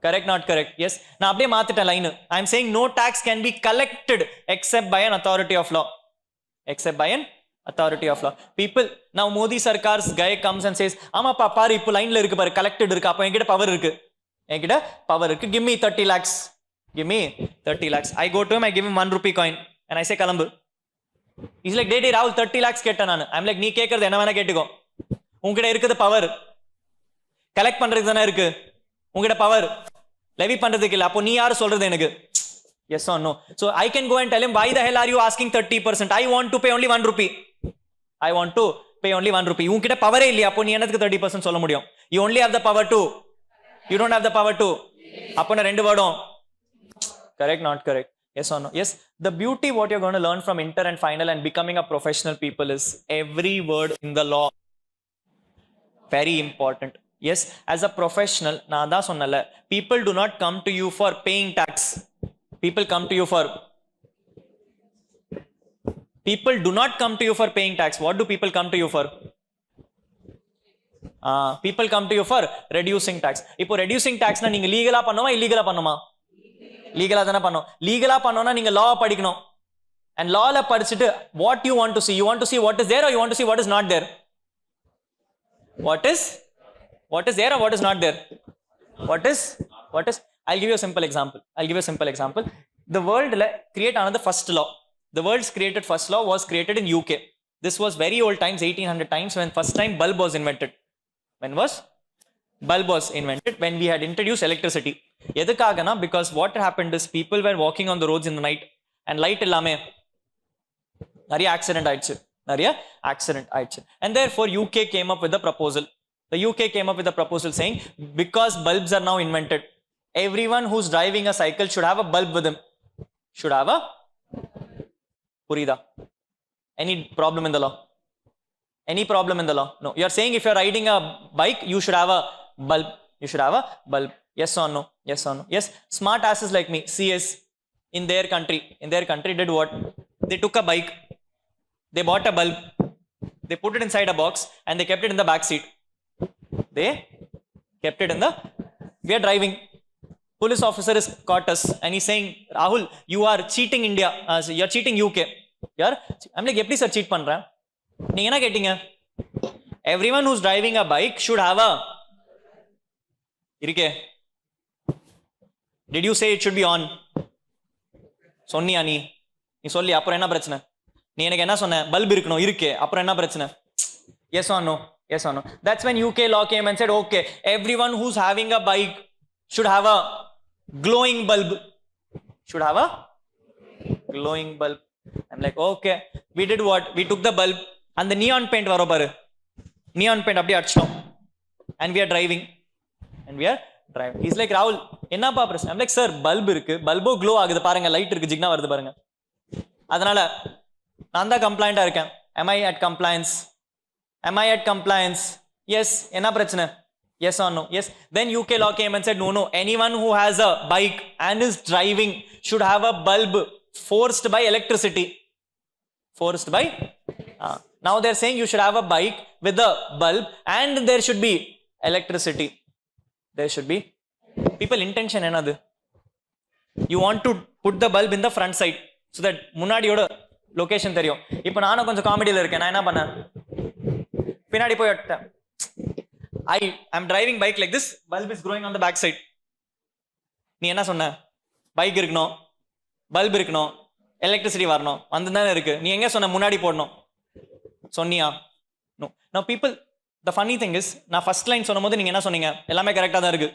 correct, not correct? Yes. நான் அப்படியே மாத்திட்டேன் line. I'm saying no tax can be collected except by an authority of law. Except by an authority of law. People, now Modi Sarkar's guy comes and says, ஆமாப்பா பாரு இப்போ லைன்ல இருக்கு பாரு, collected இருக்கு, அப்போ என்கிட்ட பவர் இருக்கு. என்கிட்ட பவர் இருக்கு. Give me 30 lakhs. Give me 30 lakhs. I go to him, I give him 1 rupee coin and I say கிளம்பு. He's like, டேய் ராகுல் 30 lakhs கேட்டேன் நான். I'm like, நீ கேட்கறது என்ன வேணா கேட்டுக்கோ. உங்ககிட்ட இருக்குது பவர். கலெக்ட் பண்றதுக்கு தானே இருக்கு. உங்ககிட்ட பவர் லெவி பண்றதுக்கு இல்ல. அப்போ நீ யாரு சொல்றது எனக்கு? Yes or no? So I can go and tell him, why the hell are you asking 30%? I want to pay only 1 rupee. I want to pay only 1 rupee. உங்ககிட்ட பவரே இல்லையா? அப்போ நீ என்னத்துக்கு 30% சொல்ல முடியும்? You only have the power to. You don't have the power to. அப்போ நான் ரெண்டு வேர்டும். Correct, not correct? Yes or no? Yes. The beauty what you're going to learn from inter and final and becoming a professional people is every word in the law. Very important. Yes, as a professional, நான் தான் சொன்னல, people do not come to you for paying tax. People come to you for. People do not come to you for paying tax. What do people come to you for? People come to you for reducing tax. இப்போ reducing tax na நீங்க லீகலா பண்ணுமா இல்லீகலா பண்ணுமா? லீகலா தான பண்ணோம். லீகலா பண்ணோம்னா நீங்க law படிக்கணும். And law la படிச்சிட்டு what you want to see? You want to see what is there or you want to see what is not there? What is there or what is not there? What is? I'll give you a simple example. The world create another first law. The world's created first law was created in UK. This was very old times, 1800 times, when first time bulb was invented. When was bulb was invented? When we had introduced electricity. எதுக்காகனா, because what happened is people were walking on the roads in the night and light இல்லாமே நிறைய accident ஆயிடுச்சு. And therefore UK came up with a proposal. The UK came up with a proposal saying, because bulbs are now invented, everyone who's driving a cycle should have a bulb with him. Should have a Purida. Any problem in the law? Any problem in the law? No. You are saying if you are riding a bike, you should have a bulb. You should have a bulb. Yes or no? Yes or no? Yes. Smart asses like me, CS, in their country did what? They took a bike. They bought a bulb. They put it inside a box and they kept it in the back seat. They kept it in the. We are driving. Police officer is caught us and he's saying, Rahul, you are cheating India. You are cheating UK. I'm like, எப்படி sir cheat பண்றேன்? நீங்க என்ன கேட்டீங்க? Everyone who's driving a bike should have a. இருக்கே. Did you say it should be on? சொன்னியா நீ சொல்லி அப்புறம் என்ன பிரச்சனை? நீ எனக்கு என்ன சொன்ன? பல்ப் இருக்கணும், இருக்கே, அப்புறம் என்ன பிரச்சனை? Yes or no? Yes or no? That's when UK law came and said, okay, everyone who's having a bike should have a glowing bulb. Should have a glowing bulb. I'm like, okay. We did what? We took the bulb and the neon paint varo paru. Neon paint அப்படியே அடிச்சோம். And we are driving. He's like, Rahul, என்னப்பா பிரச்சனை? I'm like, sir, bulb இருக்கு. பல்போ glow ஆகுது பாருங்க, light இருக்கு, ஜிக்னா வருது பாருங்க. அதனால நான் தான் கம்ப்ளைண்டா இருக்கேன். Am I at compliance? Yes. என்ன பிரச்சனை? Yes or no? Yes. Then UK law came and said, no, anyone who has a bike and is driving should have a bulb forced by electricity. Now they're saying you should have a bike with a bulb and there should be electricity. There should be. People intention என்னது? You want to put the bulb in the front side so that முன்னாடியோட location தெரியும். இப்போ நானும் கொஞ்சம் காமெடியில் இருக்கேன். நான் என்ன பண்ணேன், பின்னாடி போய் விட்டேன். I'm driving bike like this, bulb is growing on the back side. நீ என்ன சொன்ன, பைக் இருக்கணும், பல்ப் இருக்கணும், எலக்ட்ரிசிட்டி வரணும், வந்து தானே இருக்கு. நீ எங்க சொன்ன முன்னாடி போடணும் சொன்னியா? No. Now people, the funny thing is, நான் ஃபர்ஸ்ட் லைன் சொல்லும் போது நீங்க என்ன சொன்னீங்க, எல்லாமே கரெக்டா தான் இருக்கு.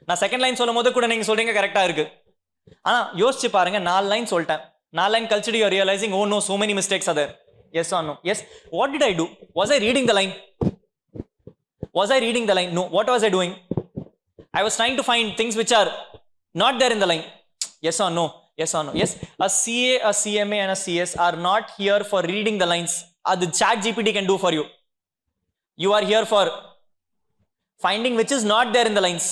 நான் செகண்ட் லைன் சொல்லும் போது கூட நீங்க சொல்றீங்க கரெக்டா இருக்கு. ஆனா யோசிச்சு பாருங்க, 4 லைன் சொல்லிட்டேன், 4 line கழிச்சுட்டு you are realizing, oh no, so many mistakes are there. Yes or no? Yes. What did I do? Was I reading the line? Was I reading the line? No. What was I doing? I was trying to find things which are not there in the line. Yes or no? Yes or no? Yes. A CA, a CMA and a CS are not here for reading the lines. The chat GPT can do for you. You are here for finding which is not there in the lines.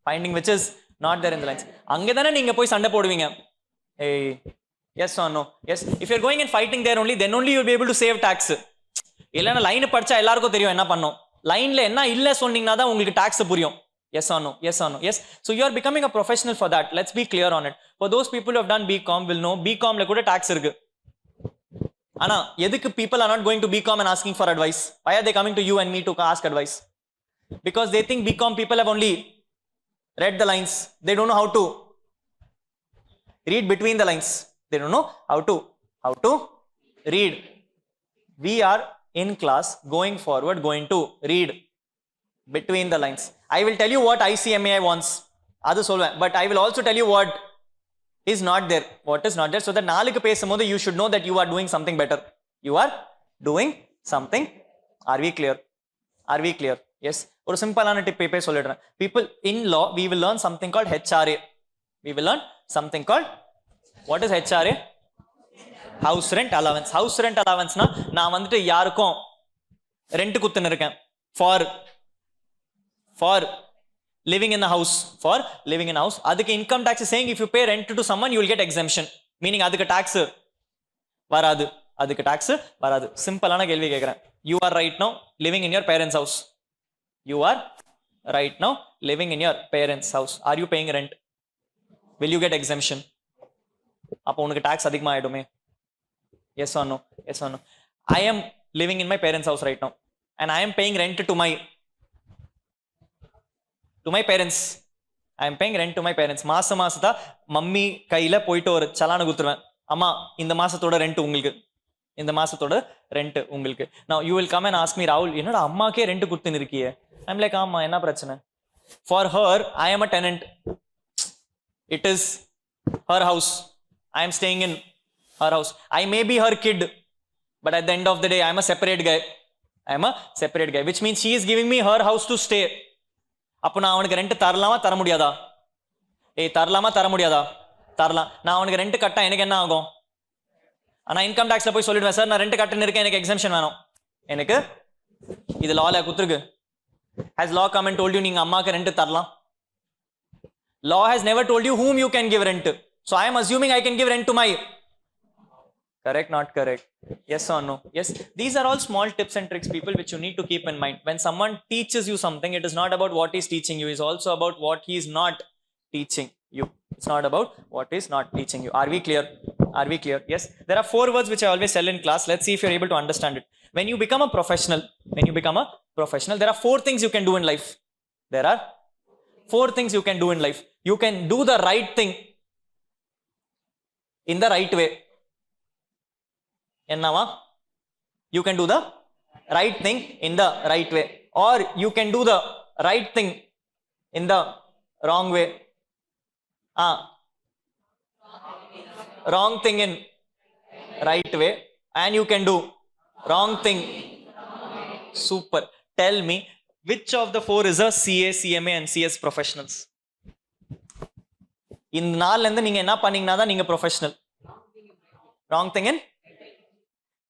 Finding which is not there in the lines. அங்கே தானே நீங்க போய் சண்டை போடுவீங்க. Hey, yes or no? Yes. If you're going and fighting there only, then only you'll be able to save tax. இல்லைன்னா line படிச்சா எல்லாருக்கும் தெரியும் என்ன பண்ணும். லைன்ல என்ன இல்லை சொன்னீங்கன்னா தான் உங்களுக்கு டாக்ஸ் புரியும். Yes or no? Yes or no? Yes. So you are becoming a professional for that. Let's be clear on it. For those people who have done BCom will know, BCom ல கூட tax இருக்கு. ஆனா எதுக்கு people are not going to BCom and asking for advice? Why are they coming to you and me to ask advice? Because they think BCom people have only read the lines. They don't know how to read between the lines. They don't know how to read. We are in class going forward going to read between the lines. I will tell you what ICMA wants. Adu solven. But I will also tell you what is not there. What is not there. So that நாளுக்கு பேசும்போது you should know that you are doing something better. You are doing something. Are we clear? Are we clear? Yes. ஒரு சிம்பிளான tip பேப்பே சொல்லிடுறேன். People in law, we will learn something called HRA. We will learn something called, what is HRA? House rent allowance. House rent allowance na, நான் வந்துட்டு யாருக்கும் rent குத்துன்னு இருக்கேன் for living in the house, for living in a house. அதுக்கு income tax is saying if you pay rent to someone you will get exemption, meaning அதுக்கு tax வராது, அதுக்கு tax வராது. சிம்பிளான கேள்வி கேட்கிறேன். You are right now living in your parents house. You are right now living in your parents house. Are you paying rent? Will you get exemption? அப்போ உனக்கு tax அதிகமா ஆயிடுமே. Yes or no? Yes or no? I am living in my parents house right now and I am paying rent to my parents. I am paying rent to my parents. மாசம் mummy கையில போயிட்டு ஒரு சலான குத்துருவேன், அம்மா இந்த மாசத்தோட rent உங்களுக்கு, இந்த மாசத்தோட rent உங்களுக்கு. Now you will come and ask me, Rahul, என்னடா அம்மாக்கே ரெண்ட் குத்துன்னு இருக்கியே? I'm like, ஆமா என்ன பிரச்சனை? For her I am a tenant. It is her house. I am staying in her house. I may be her kid, but at the end of the day I am a separate guy. I am a separate guy, which means she is giving me her house to stay. அப்போ நான் அவனுக்கு rent தரலாமா தர முடியாதா? தரலாமா தர முடியாதா? தரலாம். நான் அவனுக்கு ரெண்ட் கட்டா எனக்கு என்ன ஆகும்? ஆனா இன்கம் டாக்ஸ்ல போய் சொல்லிடுவேன், சார் நான் ரெண்ட் கட்டுன்னு இருக்கேன், எனக்கு எக்ஸம்ஷன் வேணும். எனக்கு இது லால குத்துருக்கு. Has law come and told you நீங்க அம்மாக்கு ரெண்ட் தரலாம்? Law has never told you whom you can give rent. So I am assuming I can give rent to my, correct, not correct? Yes or no? Yes. These are all small tips and tricks, people, which you need to keep in mind. When someone teaches you something, it is not about what he's teaching you, it's also about what he's not teaching you. It's not about what is not teaching you. Are we clear? Are we clear? Yes. There are 4 words which I always tell in class. Let's see if you're able to understand it. When you become a professional, there are 4 things you can do in life. There are 4 things you can do in life. You can do the right thing in the right way. Ennava? You can do the right thing in the right way. Or you can do the right thing in the wrong way. Wrong thing in right way, and you can do wrong thing. Super. Tell me, which of the 4 is a CA, CMA and CS professionals? இந்த நாள்ல இருந்து நீங்க என்ன பண்ணீங்கன்னா தான் நீங்க professional. wrong thing in,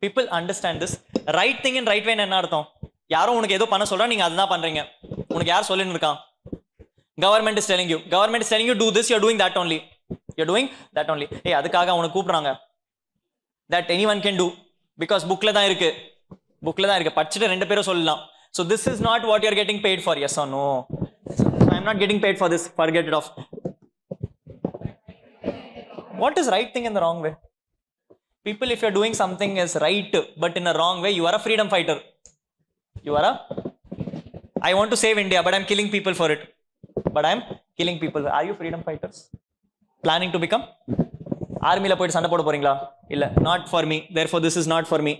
people understand this. right thing in right way என்ன அர்த்தம்? யாரோ உனக்கு ஏதோ பண்ண சொல்றா, நீங்க அதுதான் பண்றீங்க. உனக்கு யார் சொல்லின்னு இருக்கான்? Government is telling you do this, you're doing that only. அதுக்காக உனக்கு கூப்பிடுறாங்க. that anyone can do because bookல தான் இருக்கு, படிச்சுட்டு 2 பேரும் சொல்லலாம். so this is not what you're getting paid for. Yes or no? I'm not getting paid for this, forget it off. What is right thing in the wrong way? People, if you're doing something is right but in a wrong way, you are a freedom fighter. You are a, I want to save India but I'm killing people for it. But I'm killing people. Are you freedom fighters? Planning to become? ஆர்மில போயிட்டு சண்டை போட போறீங்களா? இல்ல. Not for me. Therefore this is not for me.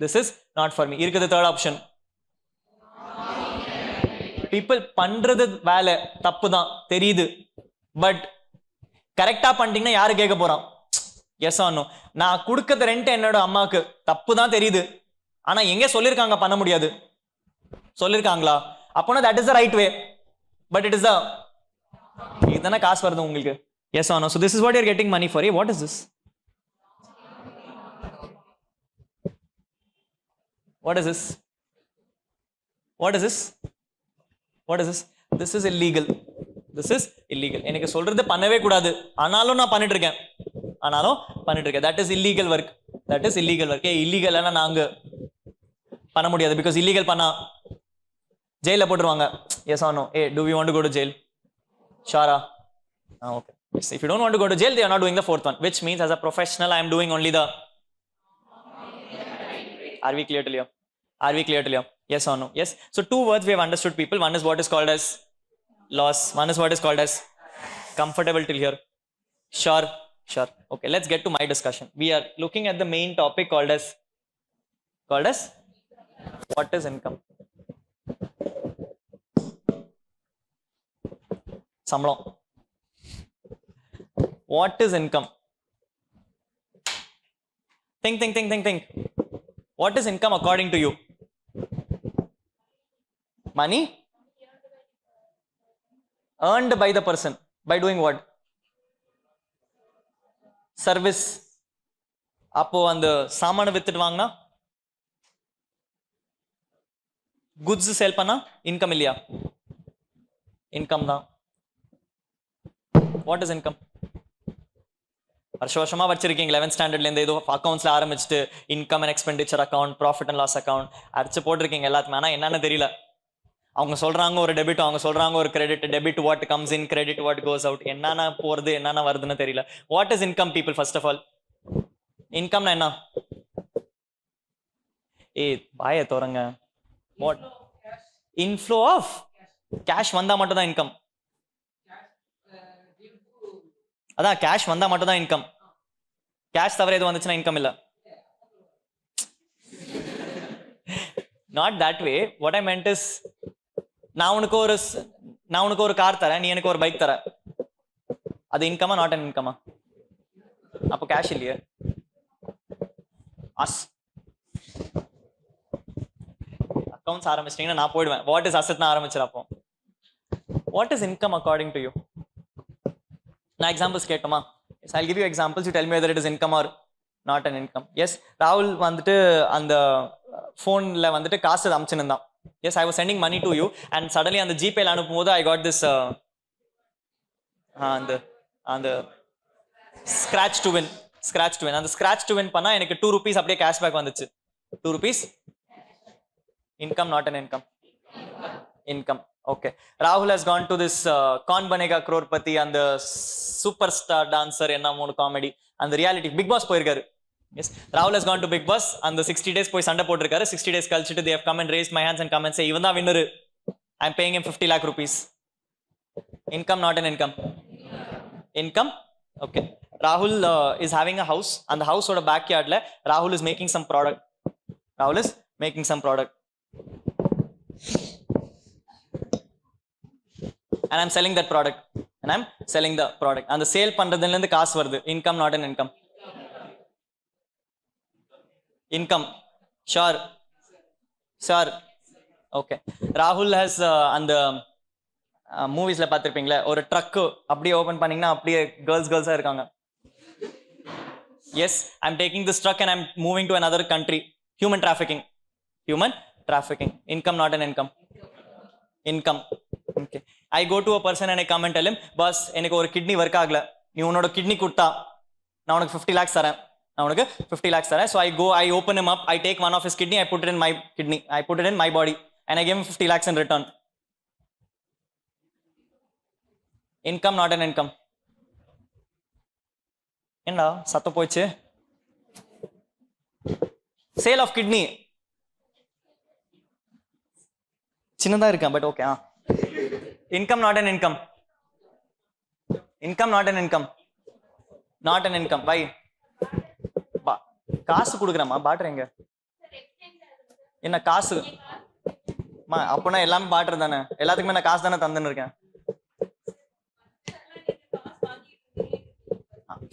This is not for me. இருக்குது third option. People பண்றது வேலை தப்பு தான் தெரியுது, பட் கரெக்டா பண்ணிட்டீங்கன்னா யாரு கேட்க போறான்? Yes or no? நான் கொடுக்கறது ரெண்ட் என்னோட அம்மாவுக்கு தப்பு தான் தெரியுது, ஆனா எங்க சொல்லிருக்காங்க பண்ண முடியாது? சொல்லிருக்காங்களா? அப்போனா that is the right way, but it is the, இதுதானே காசு வருது உங்களுக்கு. Yes or no? So this is what you're getting money for. What is this? What is this? What is this? What is this? This is illegal. This is illegal. எனக்கு சொல்றது பண்ணவே கூடாது, ஆனாலும் நான் பண்ணிட்டு இருக்கேன். That is illegal work. That is illegal work. illegal ஆனா நாங்க பண்ண முடியாது, because illegal பண்ணா ஜெயில போட்டுருவாங்க. Yes or no? Do we want to go to jail? Sure. Okay. Yes, if you don't want to go to jail, they are not doing the fourth one, which means as a professional, I am doing only the. Are we clear till here? Are we clear till here? Yes or no? Yes. So two words we have understood, people. One is what is called as loss. One is what is called as comfortable till here. Sure. Sure. Okay. Let's get to my discussion. We are looking at the main topic called as what is income? சம்பளம். What is income? Think. What is income according to you? Money earned by the person by doing what? Service. அப்போ அந்த சாமான வித்துட்டு வாங்கினா, goods sell பண்ணா income இல்லையா? Income தான். What is income? வருஷமா வச்சிருக்கீங்க 11th ஸ்டாண்டர்ட்ல இருந்து ஏதோ அக்கவுண்ட்ஸ்ல ஆரம்பிச்சுட்டு income and expenditure account, profit and loss account அடிச்சு போட்டிருக்கீங்க எல்லாத்துமே. ஆனா என்னன்னு தெரியல. அவங்க சொல்றாங்க ஒரு டெபிட், அவங்க சொல்றாங்க ஒரு credit. Debit what comes in, credit what goes out. என்னன்னா போறது என்னன்னா வருதுன்னு தெரியல. What is income people? First of all, இன்கம்னா என்ன? பாய தோறங்க. வாட்? இன்ஃப்ளோ ஆஃப் கேஷ் வந்தா மட்டும் தான் இன்கம். அதான் கேஷ் வந்தா மட்டும் தான் இன்கம். கேஷ் தவிர எது வந்துச்சுன்னா இன்கம் இல்ல. Not that way. What I meant is, நான் உனக்கு ஒரு கார் தரேன், நீ எனக்கு ஒரு பைக் தர. அது இன்கமா நாட் அன் இன்கமா? அப்போ கேஷ் இல்லையே. அக்கவுண்ட்ஸ் ஆரம்பிச்சிட்டீங்கன்னா நான் போயிடுவேன். வாட் இஸ் அசெட் நான் ஆரம்பிச்சிருப்போம். What is income according to you? நான் எக்ஸாம்பிள்ஸ் கேட்டோமா? Yes, I'll give you examples. You tell me whether it is income or not an income. Yes, ராகுல் வந்துட்டு அந்த ஃபோன்ல வந்துட்டு காசு அனுப்பிச்சிருந்தான். Yes, I was sending money to you and suddenly அந்த ஜிபேல அனுப்பும்போது I got this அந்த scratch to win. அந்த scratch to win பண்ணா எனக்கு 2 rupees அப்படியே கேஷ்பேக் வந்துச்சு. 2 rupees income, not an income. Income. Okay. Rahul has gone to this Kaun Banega Crorepati and the superstar dancer enna moonu comedy and the reality Big Boss poirukkaru. Yes, Rahul has gone to Big Boss and the 60 days poi sanda potirukkaru. 60 days kalichittu they have come and raised my hands and come and say even the winner, I am paying him 50 lakh rupees. Income, not an income. Income. Okay. Rahul is having a house and the house oda backyard la Rahul is making some product. And I'm selling that product. And the sale பண்றதுல இருந்து காசு வருது. Income, not an income. Income. Sure. Okay. Rahul has அந்த மூவிஸ்ல பார்த்திருப்பீங்களா, ஒரு drug அப்படியே open பண்ணீங்கன்னா அப்படியே கேர்ள்ஸா இருக்காங்க. Yes, I'm taking this truck and I'm moving to another country. Human trafficking. Income, not an income. Income. Okay. I go to a person and I come and tell him, boss, எனக்கு ஒரு kidney work ஆகல, நீ உன்னோட kidney கொடுத்தா நான் உனக்கு 50 lakhs தரேன். So I open him up, I take one of his kidney, I put it in my kidney, I put it in my body and I give him 50 lakhs in return. Income, not an income. ஏண்டா சத்த போச்சு. Sale of kidney சின்னதா இருக்கா, but okay. Income not an income. Income not an income. Not an income. Why காசு கொடுக்குறமா பாட்டுறீங்க என்ன காசு? அப்பனா எல்லாமே பாட்டுறது தானே, எல்லாத்துக்குமே நான் காசு தானே தந்துன்னு இருக்கேன்.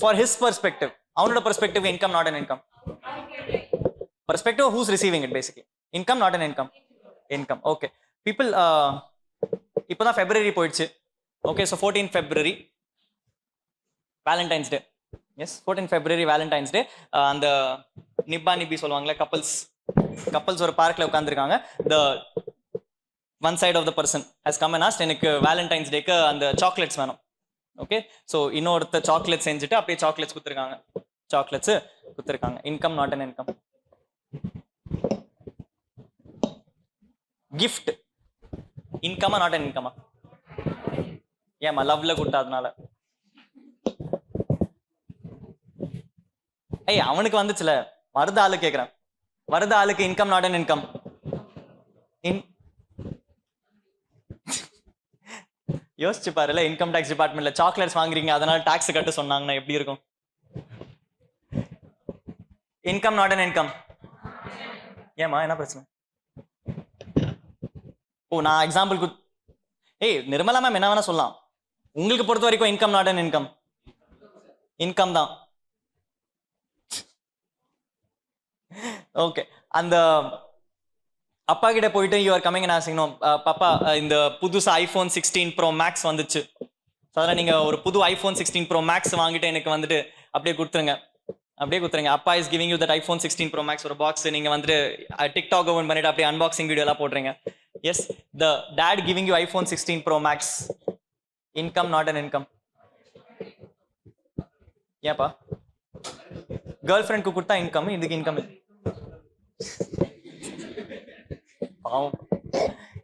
ஃபார் ஹிஸ் பெர்ஸ்பெக்டிவ், அவனோட perspective income not an income. Perspective of who's receiving it basically. Income not an income. Income. Okay. People இப்போதான் February போயிடுச்சு. Okay, so 14th February Valentine's Day. Yes, 14th February Valentine's Day. அந்த நிப்பா நிப்பி சொல்லுவாங்களே, couples ஒரு பார்க்ல உட்கார்ந்திருக்காங்க. The one side of the person has come and asked, எனக்கு Valentine's Dayக்கு அந்த chocolates வேணும். Okay, so இன்னொருத்த சாக்லேட் செஞ்சுட்டு அப்படியே சாக்லேட்ஸ் குத்துருக்காங்க. Income not an income. Gift இன்கமா நாட் அன் இன்கமா? ஏமா லவ்ல கொடுத்ததுனால? ஐய் அவனுக்கு வந்துச்சுல, வருத ஆளு கேக்குறேன். வருத ஆளுக்கு இன்கம் நாட் அன் இன்கம். யோசிச்சு பாருல, இன்கம் டாக்ஸ் டிபார்ட்மெண்ட்ல சாக்லேட்ஸ் வாங்குறீங்க, அதனால டாக்ஸ் கட்ட சொன்னாங்கன்னா எப்படி இருக்கும்? Income not an income. ஏமா என்ன பிரச்சனை? ஓ நான் எக்ஸாம்பிளுக்கு நிர்மலா மேம் என்ன வேணா சொல்லலாம். உங்களுக்கு பொறுத்த வரைக்கும் income not an income. Income தான். ஓகே, அந்த அப்பா கிட்ட போயிட்டு you are coming and asking, no பாப்பா இந்த புதுசு iPhone 16 Pro Max வந்துச்சு, அதனால நீங்க ஒரு புது iPhone 16 Pro Max வாங்கிட்டு எனக்கு வந்துட்டு அப்படியே கொடுத்துருங்க. அப்பா is giving you that iPhone 16 Pro Max ஒரு பாக்ஸ், நீங்க வந்துட்டு டிக்டாக் ஓபன் பண்ணிட்டு அப்படியே அன்பாக்சிங் வீடியோ எல்லாம் போடுறீங்க. Yes, the dad giving you iPhone 16 Pro Max. Income not an income. ஏப்பா கேர்ள் ஃப்ரெண்ட்க்கு கொடுத்தா இன்கம், இதுக்கு இன்கம்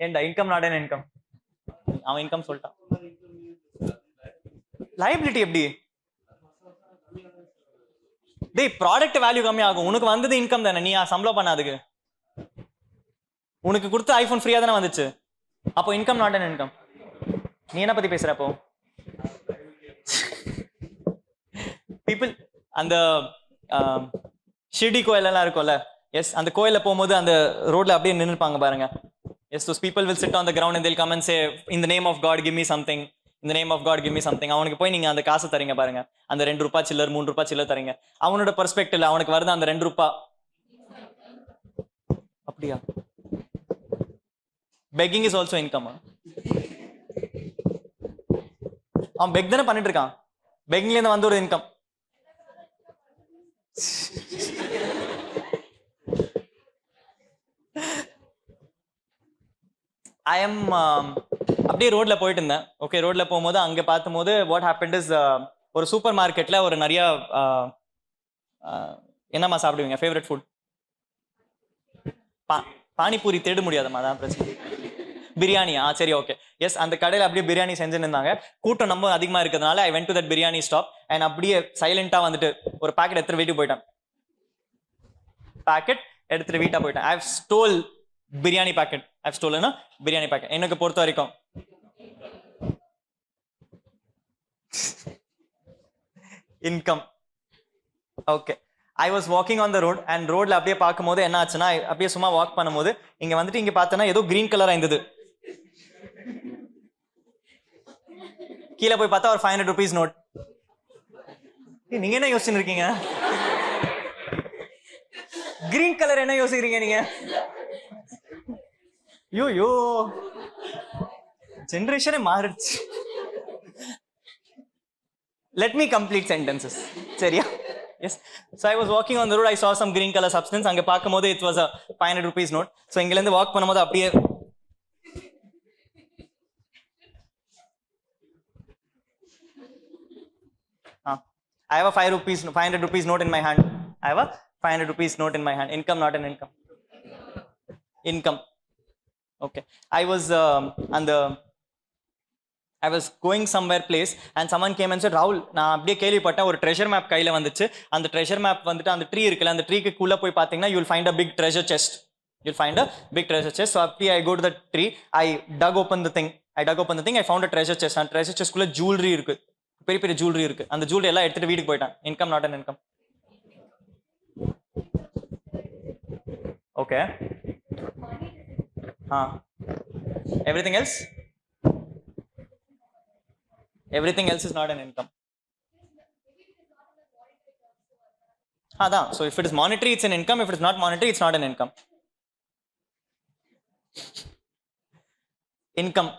ஏண்டா இன்கம் நாட் அன் இன்கம்? அவன் இன்கம் சொல்லிட்டான். லைபிலிட்டி எப்படி? டேய் ப்ராடக்ட் வேல்யூ கம்மி ஆகும், உனக்கு வந்தது இன்கம் தானே, நீ சம்பளம் பண்ணாதுக்கு. உனக்கு கொடுத்த ஐபோன் ஃப்ரீயா தானே வந்துச்சு, அப்போ இன்கம் நாட் அன் இன்கம். நீ என்ன பத்தி பேசுற அப்போ? பீப்புள் அந்த ஷிர்டி கோயில் எல்லாம் இருக்கும்ல, எஸ், அந்த கோயில போகும்போது அந்த ரோட்ல அப்படியே நின்னுப்பாங்க பாருங்க. Yes, those people will sit on the ground and they'll come and say, in the name of God give me something, in the name of God give me something. அவனுக்கு போய் நீங்க அந்த காசு தரீங்க பாருங்க, அந்த 2 ரூபாய் சில்லர் 3 ரூபாய் சில்லர் தரீங்க. அவனோட பெர்ஸ்பெக்டிவ்ல அவனுக்கு வருது அந்த 2 ரூபாய். அப்படியா? begging is also income. அவன் பெக் தானே பண்ணிட்டு இருக்கான், பெக்கிங்ல இருந்து வந்து ஒரு இன்கம். ஐ எம் அப்படியே ரோட்ல போயிட்டு இருந்தேன். ஓகே, ரோட்ல போகும்போது அங்க பார்க்கும்போது வாட் ஹேப்பன்ட் இஸ், ஒரு சூப்பர் மார்க்கெட்ல ஒரு நிறைய என்னம்மா சாப்பிடுவீங்க ஃபேவரட் ஃபுட்? பானிபூரி தேட முடியாதம்மா, அதான் பிரச்சனை. பிரியாணியா? சரி, ஓகே. எஸ், அந்த கடையில் அப்படியே பிரியாணி செஞ்சுன்னு இருந்தாங்க. கூட்டம் ரொம்ப அதிகமா இருக்கிறதுனால I went to that biryani stop and அப்படியே சைலண்டா வந்துட்டு ஒரு பாக்கெட் எடுத்துட்டு வீட்டுக்கு போயிட்டேன். I have stole biryani packet. I've stolen biryani packet. எனக்கு பொறுத்த வரைக்கும் income. Okay, I was walking on the road and ரோட்ல அப்படியே பார்க்கும்போது என்ன ஆச்சுன்னா, அப்படியே சும்மா வாக் பண்ணும்போது இங்க வந்துட்டு இங்க பார்த்தேன்னா ஏதோ கிரீன் கலரா இருந்தது. கீழே போய் பார்த்தா ஒரு 500 rupees நோட். நீங்க என்ன யோசிச்சுன்னு இருக்கீங்க? கிரீன் கலர் என்ன யோசிக்கிறீங்க நீங்க? யோ ஜெனரேஷனே மாறிடுச்சு. Let me complete sentences. சரியா? Yes. So I was walking on the road. I saw some green color substance. அங்க பார்க்கும்போது it was a 500 rupees note. So இங்கல இருந்து வாக் பண்ணும்போது அப்படியே I have a 500 rupees note in my hand. I have a 500 rupees note in my hand. Income not an income. Income. Okay. I was and the I was going somewhere place and someone came and said, Rahul, நான் அப்படியே கேள்விப்பட்டேன் ஒரு treasure map கையில வந்துச்சு. அந்த treasure map வந்துட்டு அந்த tree இருக்குல்ல, அந்த treeக்கு குள்ள போய் பார்த்தீங்கன்னா you will find a big treasure chest. You'll find a big treasure chest. So அப்படி I go to the tree, I dug open the thing. I found a treasure chest. அந்த treasure chest குள்ள jewelry இருக்கு. பெரிய பெரிய jewelry இருக்கு. அந்த jewelry எல்லாம் எடுத்துட்டு வீட்டுக்கு போயிட்டான். Income, not an income. Okay. Everything else? Everything else is not an income. So if it is monetary, it's an income. If it is not monetary, it's not an income. Income.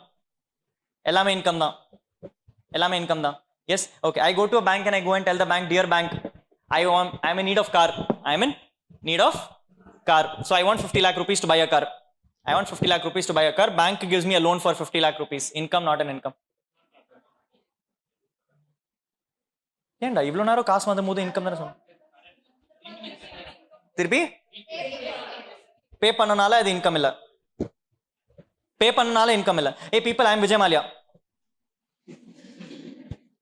Ellame income da. Ellame income da. Yes. Okay. I go to a bank and I go and tell the bank, dear bank, I'm in need of car. I'm in need of car. So I want 50 lakh rupees to buy a car. I want 50 lakh rupees to buy a car. Bank gives me a loan for 50 lakh rupees. Income, not an income. ஏண்டா இவ்வளோ நேரம் காசு வந்த போது income தானே சொன்னேன். திருப்பி பே பண்ணனால அது இன்கம் இல்லை. பே பண்ணனால இன்கம் இல்லை. People, I am Vijay Mallya.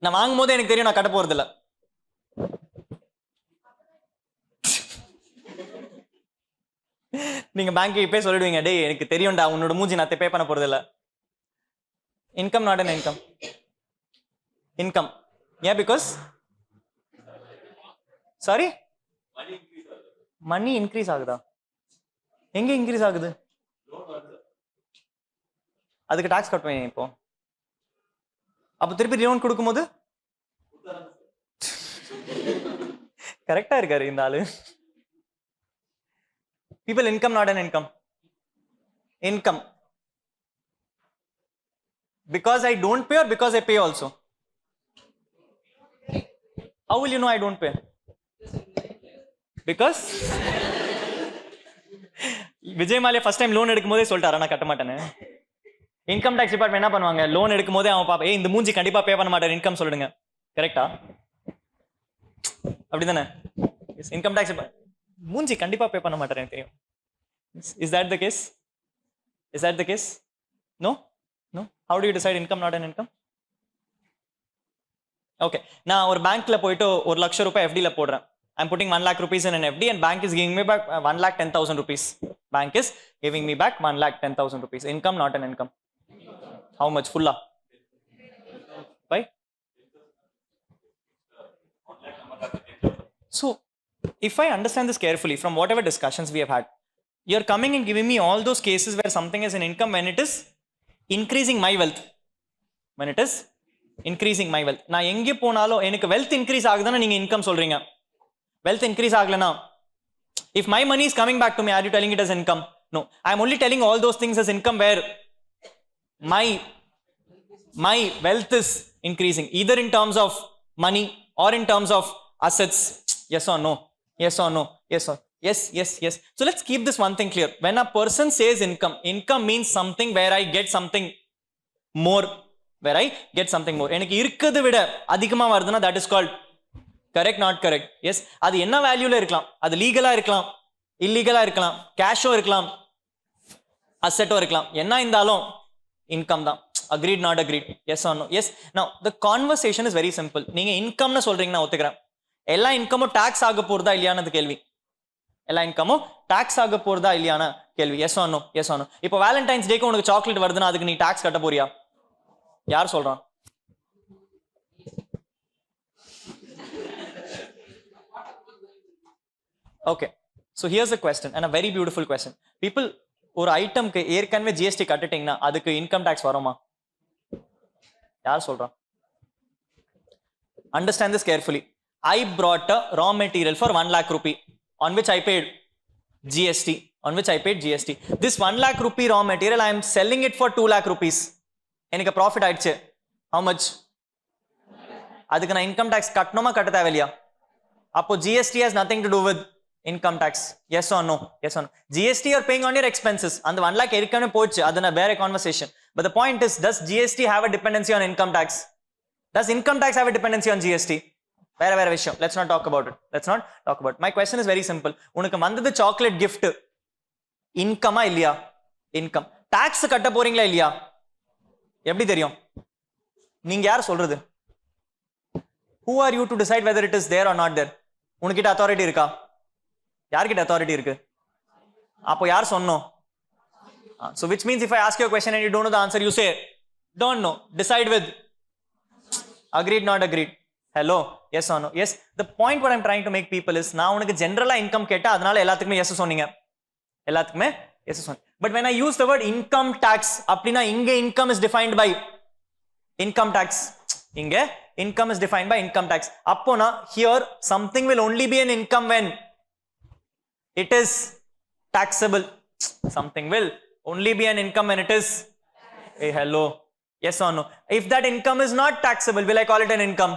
நான் வாங்கும் போது எனக்கு தெரியும் நான் கட்ட போறது இல்லை. நீங்க பேங்க்கு இப்பே சொல்லிடுவீங்க, டேய் எனக்கு தெரியும்டா உன்னோட மூஞ்சி நான் பே பண்ண போறது இல்லை. Income, not an income. Income. ஏன்? பிகாஸ் சாரி, மணி இன்க்ரீஸ் ஆகுதா? எங்க இன்க்ரீஸ் ஆகுது? அதுக்கு டாக்ஸ் கட்டுவேன் இப்போ. அப்ப திருப்பி லோன் கொடுக்கும்போது கரெக்டா இருக்காரு இந்த ஆளு. People, income, not an income. Income. Because I don't pay or because I pay also? How will you know I don't pay? Because Vijay Mallya first time loan எடுக்கும் போதே சொல்லிட்டாரா நான் கட்ட மாட்டேன்னு. இன்கம் டாக்ஸ் டிபார்ட்மெண்ட் என்ன பண்ணுவாங்க, லோன் எடுக்கும் போதே அவன் பாப்பா, இந்த மூஞ்சி கண்டிப்பா பே பண்ண மாட்டார், இன்கம் சொல்லிடுங்க. கரெக்டா? அப்படிதானே? இன்கம் டாக்ஸ் மூஞ்சி கண்டிப்பா பே பண்ண மாட்டார் எனக்கு தெரியும். Is that the case? Is that the case? No? No? How do you decide income, not an income? Okay. நான் ஒரு பேங்க்ல போயிட்டு 1 லட்சம் ரூபாய் FD ல போடுறேன். I'm putting 1 lakh rupees in an FD and bank is giving me back 1,10,000 rupees. Bank is giving me back 1,10,000 rupees. Income, not an income. How much? Fulla? Why? So, if I understand this carefully from whatever discussions we have had, you're coming and giving me all those cases where something is an income when it is increasing my wealth. When it is increasing my wealth. நான் எங்கே போனாலும் எனக்கு wealth increase ஆகுதுன்னா நீங்க income சொல்றீங்க. Wealth increase ஆகலனா, if my money is coming back to me, are you telling it as income? No. I am only telling all those things as income where my wealth is increasing, either in terms of money or in terms of assets. Yes or no? Yes or no? Yes or yes, yes, yes. So let's keep this one thing clear. When a person says income, income means something where I get something more. Where I get something more. எனக்கு இருக்குது விட அதிகமா வருதுன்னா that is called correct, not correct. Yes. அது என்ன வேல்யூல இருக்கலாம், அது லீகலா இருக்கலாம், இல்லீகலா இருக்கலாம், கேஷோ இருக்கலாம், அசெட்டோ இருக்கலாம், என்ன இருந்தாலும் இன்கம் தான். Agreed, not agreed? Yes or no? Yes. Now the conversation is very simple. நீங்க இன்கம்னு சொல்றீங்கன்னா ஒத்துக்கிறேன். எல்லா இன்கமும் டாக்ஸ் ஆக போறதா இல்லையானது கேள்வி. எல்லா இன்கமும் டாக்ஸ் ஆக போறதா இல்லையான கேள்வி. Yes or no? Yes or no? இப்போ வேலண்டைன்ஸ் டேக்கு உனக்கு சாக்லேட் வருதுன்னா அதுக்கு நீ டாக்ஸ் கட்ட போறியா? யார் சொல்றான்? Okay, so here's a question and a very beautiful question. People, ஒரு ஐட்டம்க்கு ஏற்கனவே ஜிஎஸ்டி கட்டிட்டீங்கன்னா அதுக்கு இன்கம் டாக்ஸ் வருமா? யார் சொல்றான்? Understand this carefully. I brought a raw material for 1 lakh rupee on which I paid GST. On which I paid GST. This 1 lakh rupee raw material I am selling it for 2 lakh rupees. எனக்கு profit ஆயிடுச்சு. How much? அதுக்கு நான் income tax கட்டணுமா கட்ட தேவையில்லையா? அப்போ GST has nothing to do with income tax. Yes or no? Yes or no? GST you're paying on your expenses. And the 1 lakh ஏற்கனவே போச்சு, அது நான் வேற conversation. But the point is, does GST have a dependency on income tax? Does income tax have a dependency on GST? வேற விஷயம். Let's not talk about it. Let's not talk about it. My question is very simple. உனக்கு வந்தது chocolate gift. இன்கமா இல்லையா? Income. Tax கட்ட போறீங்களா இல்லையா? எப்படி தெரியும்? நீங்க யார் சொல்றது? Who are you to decide whether it is there or not there? உனக்கிட்ட அத்தாரிட்டி இருக்கா? யார்கிட்ட அத்தாரிட்டி இருக்கு? அப்போ யார் சொன்னோம்? So which means if I ask you a question and you don't know the answer, you say don't know. Decide with agreed, not agreed. Hello, yes or no? Yes. The point what I'm trying to make people is நான் உனக்கு ஜெனரலா income கேட்டா அதனால எல்லாத்துக்குமே S சொன்னீங்க, எல்லாத்துக்குமே S சொன்னீங்க. But when I use the word income tax, அப்படின்னா இங்க income is defined by income tax. இங்க income is defined by income tax. அப்போனா here something will only be an income when it is taxable. Something will only be an income when it is, hey, hello, yes or no? If that income is not taxable, will I call it an income?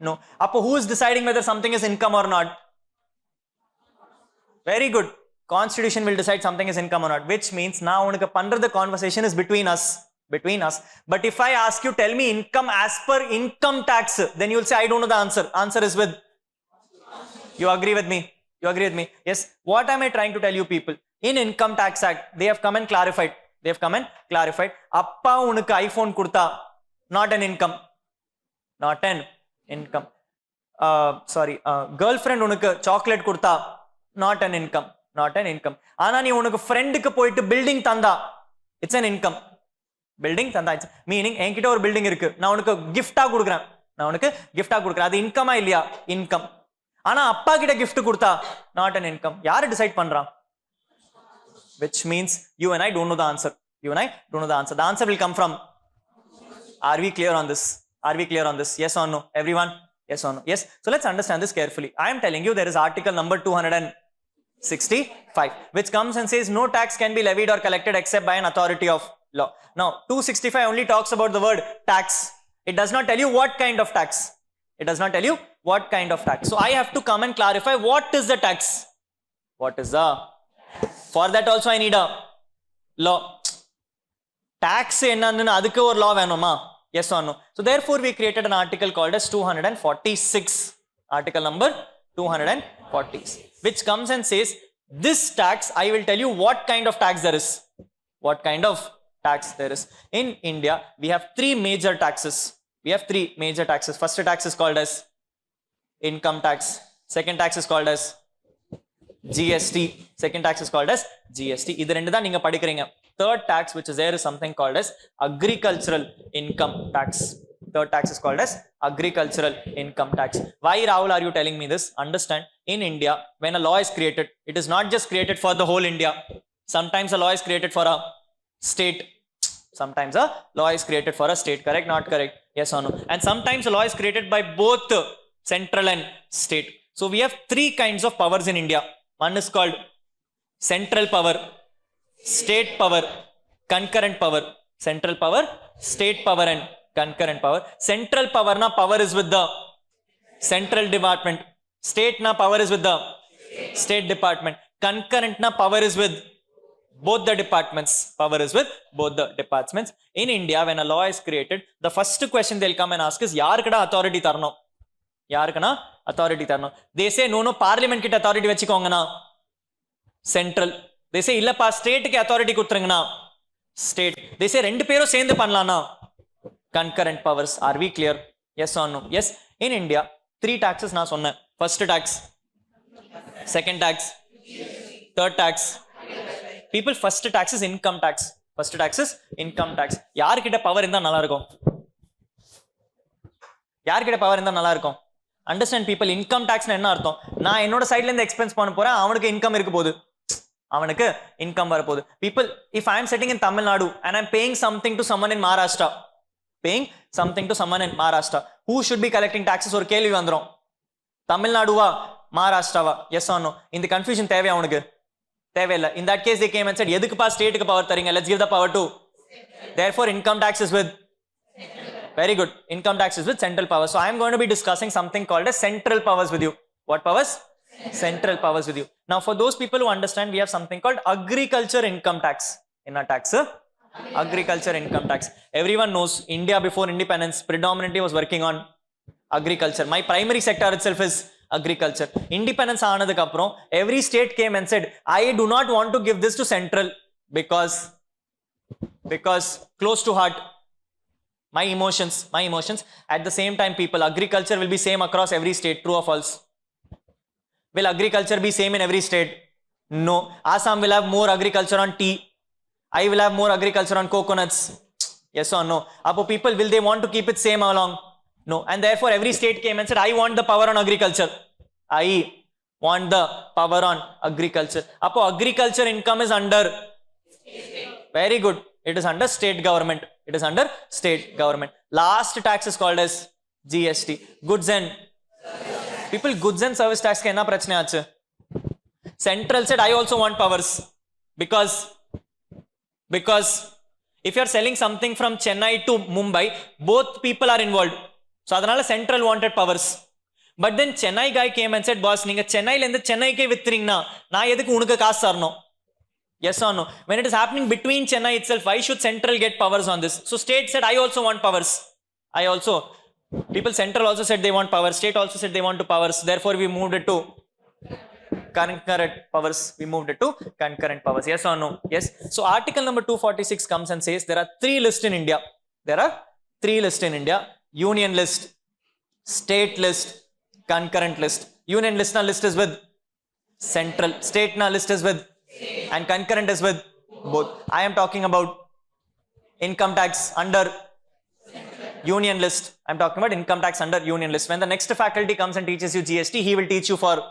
No. Appo who is deciding whether something is income or not? Very good. Constitution will decide something is income or not, which means now unakku pandradha conversation is between us. But if I ask you, tell me income as per income tax, then you will say I don't know the answer. Answer is with, you agree with me? You agree with me? Yes. What am I trying to tell you people? In Income Tax Act, they have come and clarified. Appa unukku iPhone kudta, not an income. Not an income. Girlfriend unukku chocolate kudta, not an income. Not an income. Ana nee unukku friend ku poitu building tanda, it's an income. Building tanda, meaning enkita or building irukku, na unukku gift ah kudukran, adu income ah illaya? Income. Ana appa kitta gift kudta, not an income. Yaar decide pandra? Which means you and I don't know the answer. The answer will come from, are we clear on this? Yes or no? Everyone? Yes or no? Yes. So let's understand this carefully. I am telling you there is article number 265 which comes and says no tax can be levied or collected except by an authority of law. Now 265 only talks about the word tax. It does not tell you what kind of tax. So I have to come and clarify what is the tax. For that also I need a law. Tax enna adukku or law venuma? Yes or no? So therefore we created an article called as 246. Article number 246, which comes and says this tax, I will tell you what kind of tax there is. In India we have three major taxes. First tax is called as income tax. Second tax is called as GST. இது ரெண்டு தான் நீங்க படிக்கிறீங்க. Third tax which is there is something called as agricultural income tax. Why, Rahul, are you telling me this? Understand, in India when a law is created, it is not just created for the whole India. Sometimes a law is created for a state. Correct, not correct? Yes or no? And sometimes a law is created by both central and state. So we have three kinds of powers in India. One is called central power, state power, concurrent power. Central power, state power and concurrent power. Central power na power is with the central department. State na power is with the state department. Concurrent na power is with both the departments. In India when a law is created, the first question they'll come and ask is yaarkada authority tarno? They say no, parliament kitta authority vechikongana, central. They say illappa state ke authority kutrungana, state. They say rendu peru sendu pannalana, concurrent powers. Are we clear? Yes or no? Yes. In India three taxes na sonna. First tax, second tax, third tax. People, first tax is income tax. Yaar kitta power indha nalla irukum? Understand people, income tax na enna artham? Na ennoda side la indha expense panna poren, avanukku income irukku podu. People, if I am sitting in Tamil Nadu and I am paying something to someone in Maharashtra, who should be collecting taxes? Or kelvi vandrum, Tamil Nadu va, Maharashtra va? Yes or no? In the confusion thevai avanukku? Thevai. In that case they came and said edukku pa state ku power tharinga, let's give the power to. Therefore income tax is with, very good, income tax is with central power. So I am going to be discussing something called as central powers with you. What powers? Central powers with you. Now for those people who understand, we have something called agriculture income tax. In our tax, agriculture income tax. Everyone knows India before independence predominantly was working on agriculture. My primary sector itself is agriculture. Independence aanadukku appuram every state came and said I do not want to give this to central because close to heart. My emotions. At the same time, people, agriculture will be same across every state. True or false? Will agriculture be same in every state? No. Assam will have more agriculture on tea. I will have more agriculture on coconuts. Yes or no? Apo people, will they want to keep it same along? No. And therefore every state came and said, I want the power on agriculture. I want the power on agriculture. Apo agriculture income is under? Very good. It is under state government. It is under state government. Last tax is called as GST. Goods and people, goods and service tax ka enna prachne aachu? Central said, I also want powers because if you are selling something from Chennai to Mumbai, both people are involved. So adanal central wanted powers. But then Chennai guy came and said, boss, ninga Chennai la inda Chennai ke vitringna na edukku unukku kaas sarno? Yes or no? When it is happening between Chennai itself, why should central get powers on this? So state said, I also want powers. People, central also said they want powers. State also said they want to powers. Therefore, we moved it to concurrent powers. Concurrent powers. Yes or no? Yes. So article number 246 comes and says there are 3 lists in India. Union list, state list, concurrent list. Union list na list is with central. State na list is with and concurrent is with both. I am talking about income tax under union list. I am talking about income tax under union list. When the next faculty comes and teaches you GST, he will teach you for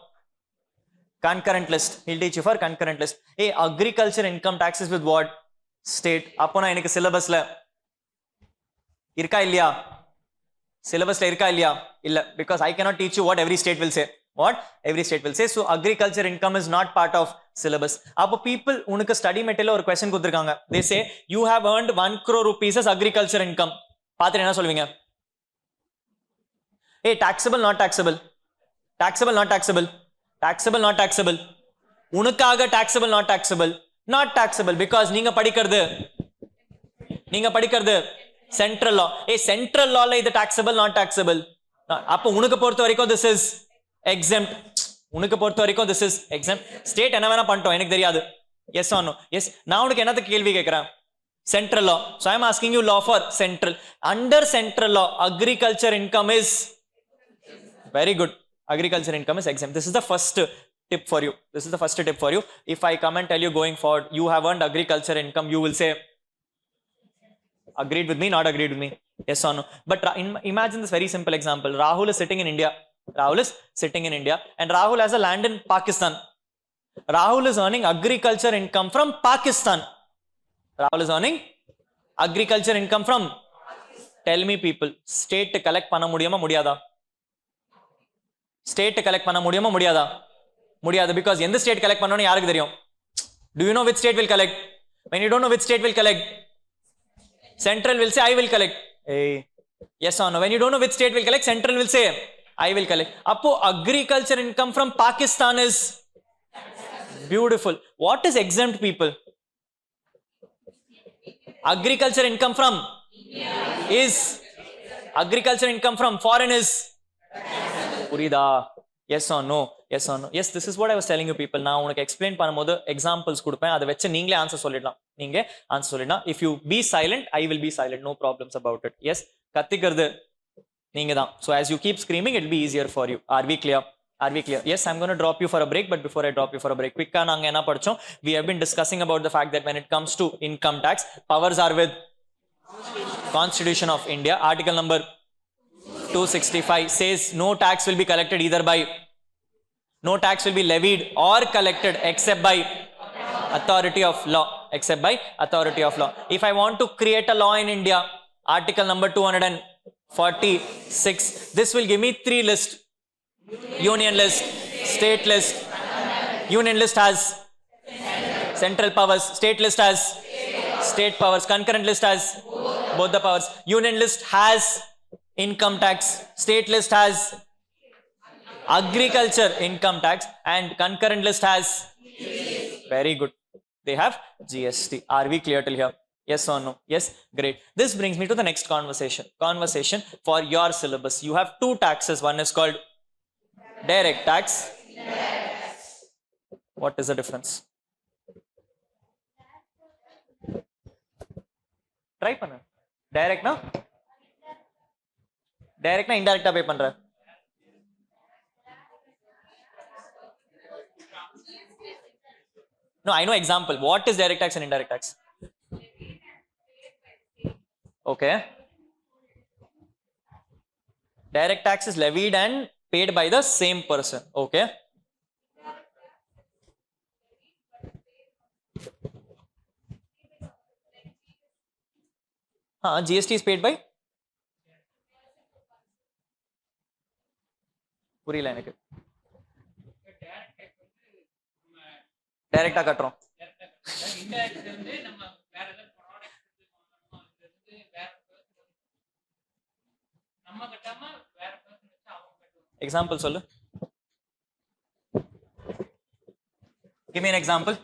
concurrent list. He'll teach you for concurrent list. Hey, agriculture income tax is with what? State. Appo na enakku syllabus la irka illaya? Syllabus la irka illaya? Illa, because I cannot teach you what every state will say. What every state will say. So agriculture income is not part of syllabus. Appo people, unukku study material or question kuduthirukanga. They say you have earned 1 crore rupees as agriculture income. Paathu enna solveenga? Hey, taxable, not taxable? Taxable, not taxable? Taxable, not taxable? Unukkaga taxable, not taxable? Not taxable, because neenga padikkaradu central law. Hey, central law la idu taxable, not taxable? Appo unukku portha varaikum this is exempt. Unukku portha varaikum this is exempt. State enna vena pantom enakku theriyadu. Yes or no? Yes. Na unukku enna kelvi kekkuran? Central law. So I am asking you law for central. Under central law, agriculture income is very good. Agriculture income is exempt. This is the first tip for you. If I come and tell you going forward, you have earned agriculture income, you will say, agreed with me, not agreed with me? Yes or no? But imagine this very simple example. Rahul is sitting in India. And Rahul has a land in Pakistan. Rahul is earning agriculture income from Pakistan. Tell me people, state collect panna mudiyama mudiyada? State collect panna mudiyama mudiyada? Mudiyada, because எந்த state collect பண்ணனும்னு யாருக்கு தெரியும்? Do you know which state will collect? When you don't know which state will collect, central will say I will collect. Hey, yes or no? When you don't know which state will collect, central will say I will collect. Appo agriculture income from Pakistan is beautiful. What is exempt, people? Agriculture income from is agriculture income from foreign is purida? Yes or no? Yes or no? Yes, this is what I was telling you people. Now unakku explain பண்ணும்போது examples கொடுப்பேன், அதை வெச்சு நீங்களே answer சொல்லிடலாம். If you be silent, I will be silent. No problems about it. Yes, கத்திக்கிறது நீங்க தான். So as you keep screaming, it will be easier for you. Are we clear? Yes, I'm going to drop you for a break, but before I drop you for a break, quick naanga enna padichom? We have been discussing about the fact that when it comes to income tax, powers are with Constitution of India. Article number 265 says no tax will be collected either by, no tax will be levied or collected except by authority of law. If I want to create a law in India, article number 246, this will give me 3 lists. Union list, state list. Union list has central powers, state list has state powers, concurrent list has both the powers. Union list has income tax, state list has agriculture income tax, and concurrent list has, very good, they have GST. Are we clear till here? Yes or no? Yes, great. This brings me to the next conversation for your syllabus. You have 2 taxes. One is called direct tax. What is the difference? Try panna. Direct na? டைரக்டா இன்டைரக்டா பே பண்ற? No, I know example. What is direct tax and indirect tax? Okay. Direct tax is levied and paid by the same person. Okay. GST is paid by? புரியல எனக்கு. டைரக்டா கட்டுறோம். Example சொல்லு. Give me an example.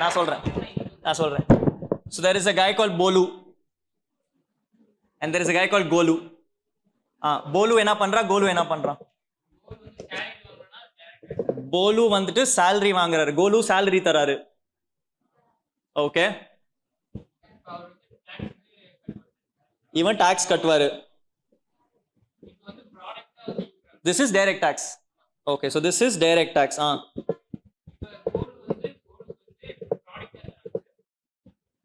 நான் சொல்றேன். So there is a guy called Bolu and there is a guy called Golu. Bolu என்ன பண்றா, கோலு என்ன பண்றான்? போலு வந்துட்டு salary வாங்குறாரு, கோலு salary தராரு. ஓகே, இவன் tax கட்டுவாரு. This is direct tax. Okay, so this is direct tax.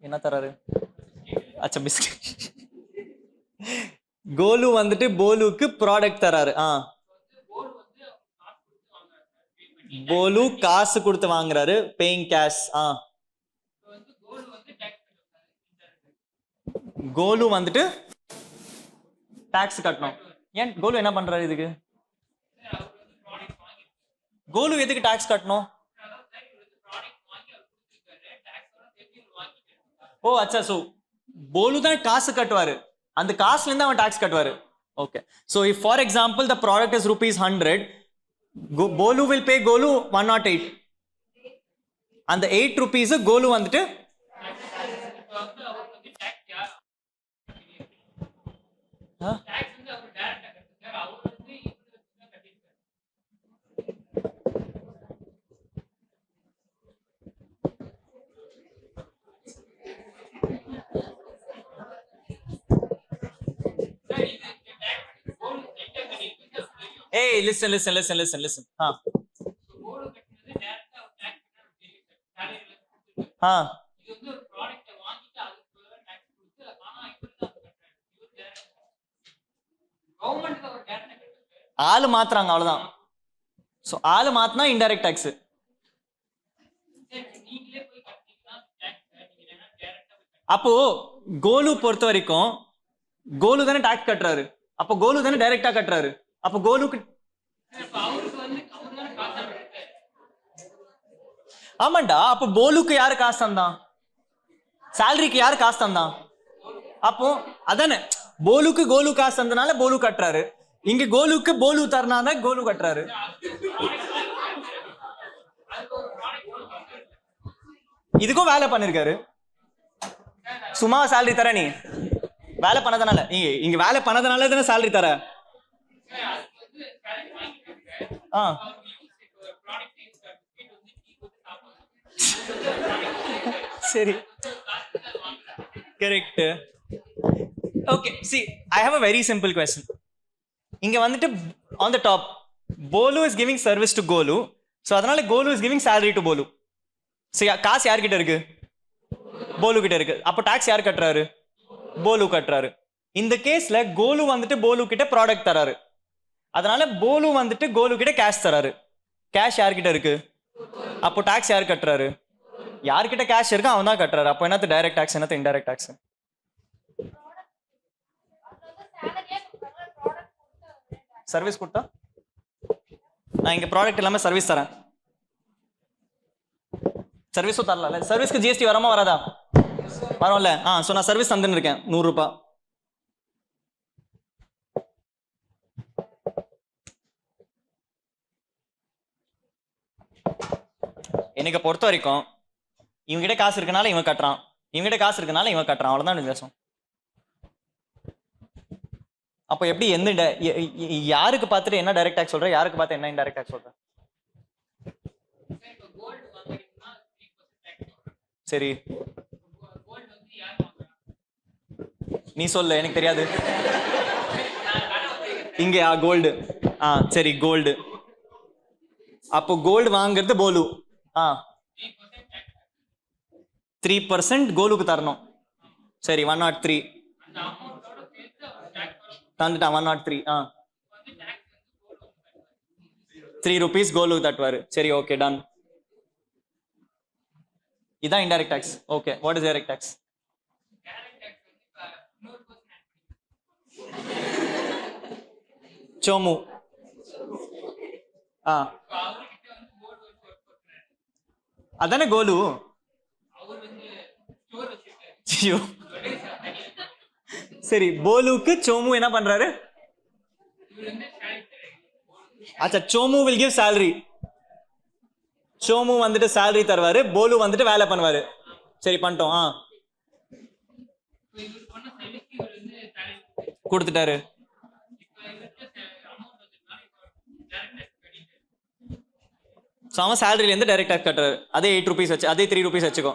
என்ன தராரு? அச்சா, பிஸ்கட். கோலு வந்துட்டு போலுக்கு ப்ராடக்ட் தராரு. போலு காசு கொடுத்து வாங்குறாரு, பேயிங் கேஷ். கோலு வந்துட்டு டாக்ஸ் கட்டணும். ஏன் கோலு என்ன பண்றாரு இதுக்கு? கோலு எதுக்கு டாக்ஸ் கட்டணும்? ஓ அச்சா, சோ போலு தான் காசு கட்டுவாரு, அந்த காசுல இருந்து அவன் டாக்ஸ் கட்டுவாரு. Okay, so if for example the product is rupees 100, Bolu will pay Golu 108, அந்த 8 rupees கோலு வந்துட்டு Hey, listen. ஆளு மாத்துறாங்க, அவ்வளவுதான். சோ ஆளு மாத்தினா இன்டைரக்ட் டாக்ஸ். அப்போ கோலு பொறுத்த வரைக்கும் கோலு தானே டாக்ஸ் கட்டுறாரு, அப்போ கோலு தானே டைரக்டா கட்டுறாரு, அப்போ கோலுக்கு ஆமாண்டா. அப்போ போலுக்கு யாரு காசு தந்தான்? சேலரிக்கு யாரு காசு தந்தான்? அப்போ அதானே, போலுக்கு கோலு காசு தந்தனால போலு கட்டுறாரு, இங்க கோலுக்கு போலு தரனால கோலு கட்டுறாரு. இதுக்கும் வேலை பண்ணிருக்காரு, சும்மா சேலரி தர, நீ வேலை பண்ணதனால, இங்க வேலை பண்ணதனால தானே சேலரி தர. சரி, correct. Okay, see, I have a very simple question. இங்க வந்துட்டு on the top Bolu is giving service to Golu, so அதனால Golu is giving salary to Bolu. சரி, காசு யார்கிட்ட இருக்கு? போலு கிட்ட இருக்கு. அப்போ டாக்ஸ் யார் கட்டுறாரு? போலு கட்டுறாரு. இந்த கேஸ்ல கோலு வந்துட்டு போலு கிட்ட ப்ராடக்ட் தராரு, அதனால போலு வந்துட்டு கோலு கிட்ட கேஷ் தராரு. கேஷ் யார்கிட்ட இருக்கு? அப்போ டாக்ஸ் யார் கட்டுறாரு? யார்கிட்ட கேஷ் இருக்கு அவன் தான் கட்டுறாரு. அப்போ என்னது டைரக்ட் டாக்ஸ், என்னது இன்டைரக்ட் டாக்ஸ்? சர்வீஸ் கொடுத்தா நான் இங்க ப்ராடக்ட் இல்லாம சர்வீஸ் தரேன், சர்வீஸும் தரல. சர்வீஸ்க்கு ஜிஎஸ்டி வராம வராதா? வரும்ல. சோ நான் சர்வீஸ் தந்துன்னு இருக்கேன் 100 ரூபாய். எனக்கு பொறுத்த வரைக்கும் இவங்கிட்ட காசு இருக்கனால இவன் கட்டுறான், இவங்கிட்ட காசு இருக்கனால இவன் கட்டுறான், அவ்வளவுதான் வித்தியாசம். அப்போ எப்படி எந்த யாருக்கு பார்த்துட்டு என்ன டைரக்ட் டாக்ஸ் சொல்ற, யாருக்கு பார்த்து என்ன இன்டைரக்ட் டாக்ஸ் சொல்ற? சரி, நீ சொல்லு, எனக்கு தெரியாது. இங்க கோல்டு. சரி கோல்டு. அப்போ கோல்டு வாங்குறது போலு. 3% கோலுக்கு தரணும். சரி 103 தந்துட்டான். 103 3 rupees கோலுக்கு தட்டுவாரு. சரி ஓகே டன். இதான் indirect tax. Okay, what is direct tax? Somu. அதானே கோலு. சரி, போலுக்கு சோமு என்ன பண்றாரு? அச்சா, Somu will give salary. Somu வந்துட்டு salary தருவாரு, போலு வந்துட்டு வேலை பண்ணுவாரு. சரி பண்ணிட்டோம். கொடுத்துட்டாரு. அவன் சேலரியில இருந்து டைரக்ட் டாக்ஸ் கட்டுறாரு. அதே 8 rupees வச்சு, அதே 3 rupees வச்சுக்கோ.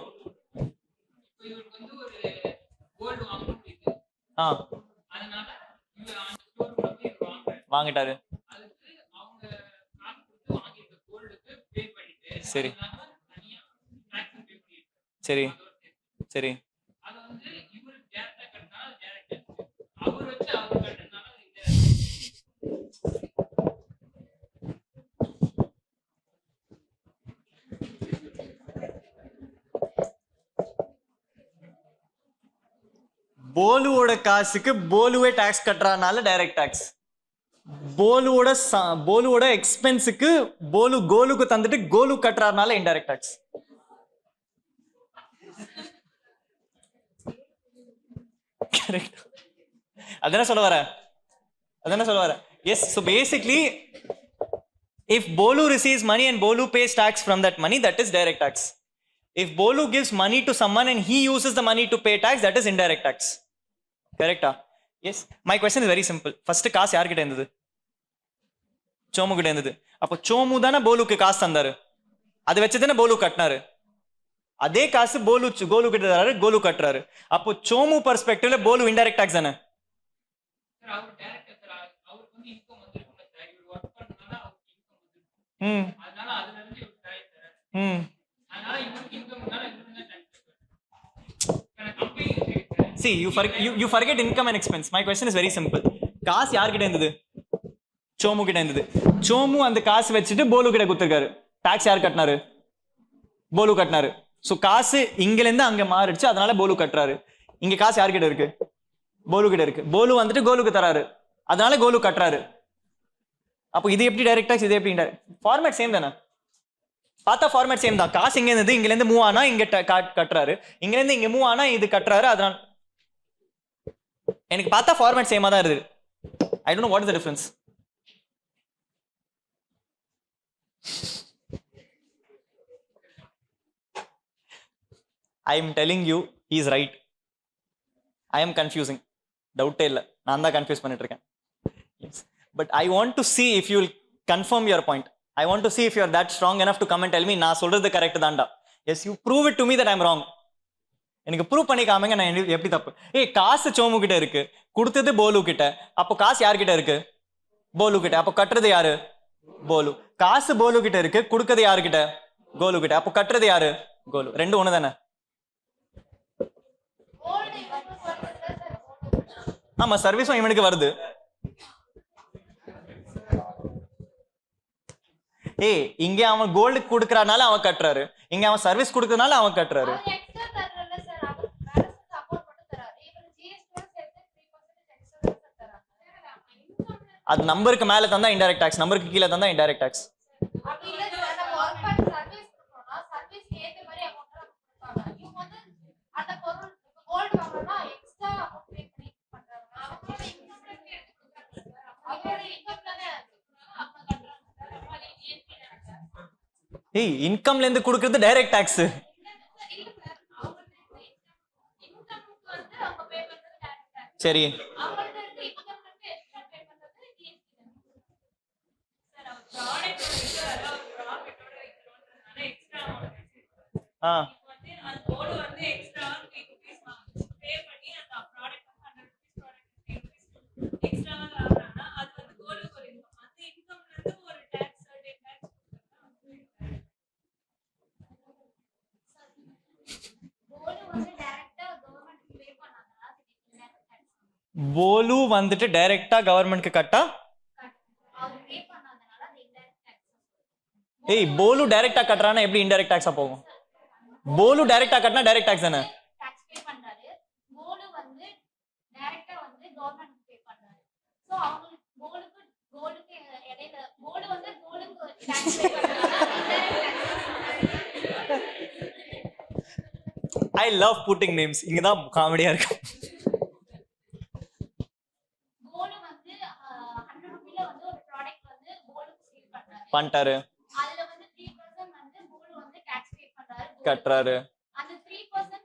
வாங்கிட்டாரு. சரி சரி சரி. போலுவோட காசுக்கு போலுவே டாக்ஸ் கட்டுறதுனால டைரக்ட் டாக்ஸ். போலுவோட எக்ஸ்பென்ஸுக்கு போலு கோலுக்கு தந்துட்டு கோலு கட்டுறதுனால இன்டைரக்ட் டாக்ஸ். கரெக்ட். அதானே சொல்ல வர. S. So basically, if Bolu receives money and Bolu pays tax from that money, that is direct tax. If Bolu gives money to someone and he uses the money to pay tax, that is indirect tax. Correct? Yes. My question is very simple. First, காசு யார்கிட்ட இருந்தது? சோமு கிட்ட இருந்தது. அப்போ சோமு தானே போலுக்கு காசு தந்தாரு. அதை வச்சு தானே போலு கட்டினாரு. அதே காசு கோலு கிட்ட தராரு, கோலு கட்டுறாரு. அப்போ சோமு பெர்ஸ்பெக்டிவ்ல போலு இன்டைரக்ட் டாக்ஸ் தானே. See, you forget income and expense. My question is very simple. காசு யார்கிட்ட இருந்தது? சோமு கிட்ட இருந்தது. சோமு அந்த காசு வச்சுட்டு போலு கிட்ட கொடுத்துருக்காரு. டாக்ஸ் யார் கட்டினாரு? போலு கட்டினாரு. சோ காசு இங்கில இருந்து அங்க மாறிடுச்சு, அதனால போலு கட்டுறாரு. இங்க காசு யார்கிட்ட இருக்கு? போலு கிட்ட இருக்கு. போலு வந்துட்டு கோலுக்கு தராரு, அதனால கோலு கட்டுறாரு. அப்போ இது எப்படி டைரக்ட் டாக்ஸ், இது எப்படி இன்டைரக்ட்? ஃபார்மேட் சேம் தானே. பார்த்தா ஃபார்மேட் சேம் தான். காசு இங்க இருந்து இங்க இருந்து மூவ் ஆனா இங்க கட்டுறாரு, இங்க இருந்து இங்க மூவ் ஆனா இது கட்டுறாரு. அதனால எனக்கு பார்த்தா ஃபார்மேட் சேமா தான் இருக்கு. I don't know what is the difference. I am telling you, he is right. I am confusing. Doubt இல்ல, நான் தான் கன்ஃபியூஸ் பண்ணிட்டு இருக்கேன். Yes. But I want to see if you will confirm your point. I want to see if you are that strong enough to come and tell me நான் சொல்றது correct தான்டா. Yes, you prove it to me that I am wrong. எனக்கு prove பண்ணி காமிங்க, நான் எப்படி தப்பு. காசு சோமு கிட்ட இருக்கு, கொடுத்தது போலு கிட்ட. அப்போ காசு யார்கிட்ட இருக்கு? போலு கிட்ட. அப்போ கட்டுறது யாரு? போலு. காசு போலு கிட்ட இருக்கு, கொடுக்கறது யாருக்கிட்ட? கோலு கிட்ட. அப்போ கட்டுறது யாரு? கோலு. ரெண்டும் ஒண்ணு தானே. ஆமா, சர்வீஸும் இவனுக்கு வருது. இங்க அவன் கோல்டு கொடுக்கறனால அவன் கட்டுறாரு, இங்க அவன் சர்வீஸ் கொடுக்கறனால அவன் கட்டுறாரு. அது நம்பருக்கு மேல தந்தா இன்டைரக்ட் டாக்ஸ், நம்பருக்கு கீழே தந்தா இன்டைரக்ட் டாக்ஸ். இன்கம்ல இருந்து கொடுக்கிறது டைரக்ட் டாக்ஸ். சரி, போலு வந்துட்டு டைரக்டா கவர்மெண்ட்க்கு கட்டா ஏய் போலு டைரக்டா கட்டறானா எப்படி இன்டைரக்ட் டாக்ஸா போகும்? போலு டைரக்டா கட்டினா டைரக்ட் டாக்ஸ் தானே.
டாக்ஸ் பே பண்றாரு. போலு வந்து டைரக்டா வந்து கவர்மெண்ட் பே பண்றாரு. சோ அவங்களுக்கு போலுக்கு இடையில போலு வந்து போலுக்கு டாக்ஸ் பே பண்றாரு.
I love putting names. இங்க தான் காமெடியா இருக்கு.
போலு வந்து 100 ரூபாயில வந்து ஒரு ப்ராடக்ட் வந்து போலுக்கு சேல் பண்றாரு.
பண்ணிட்டாரு.
அதுல வந்து 3% வந்து போலு வந்து டாக்ஸ் பே பண்றாரு.
கட்டறாரு.
அந்த 3%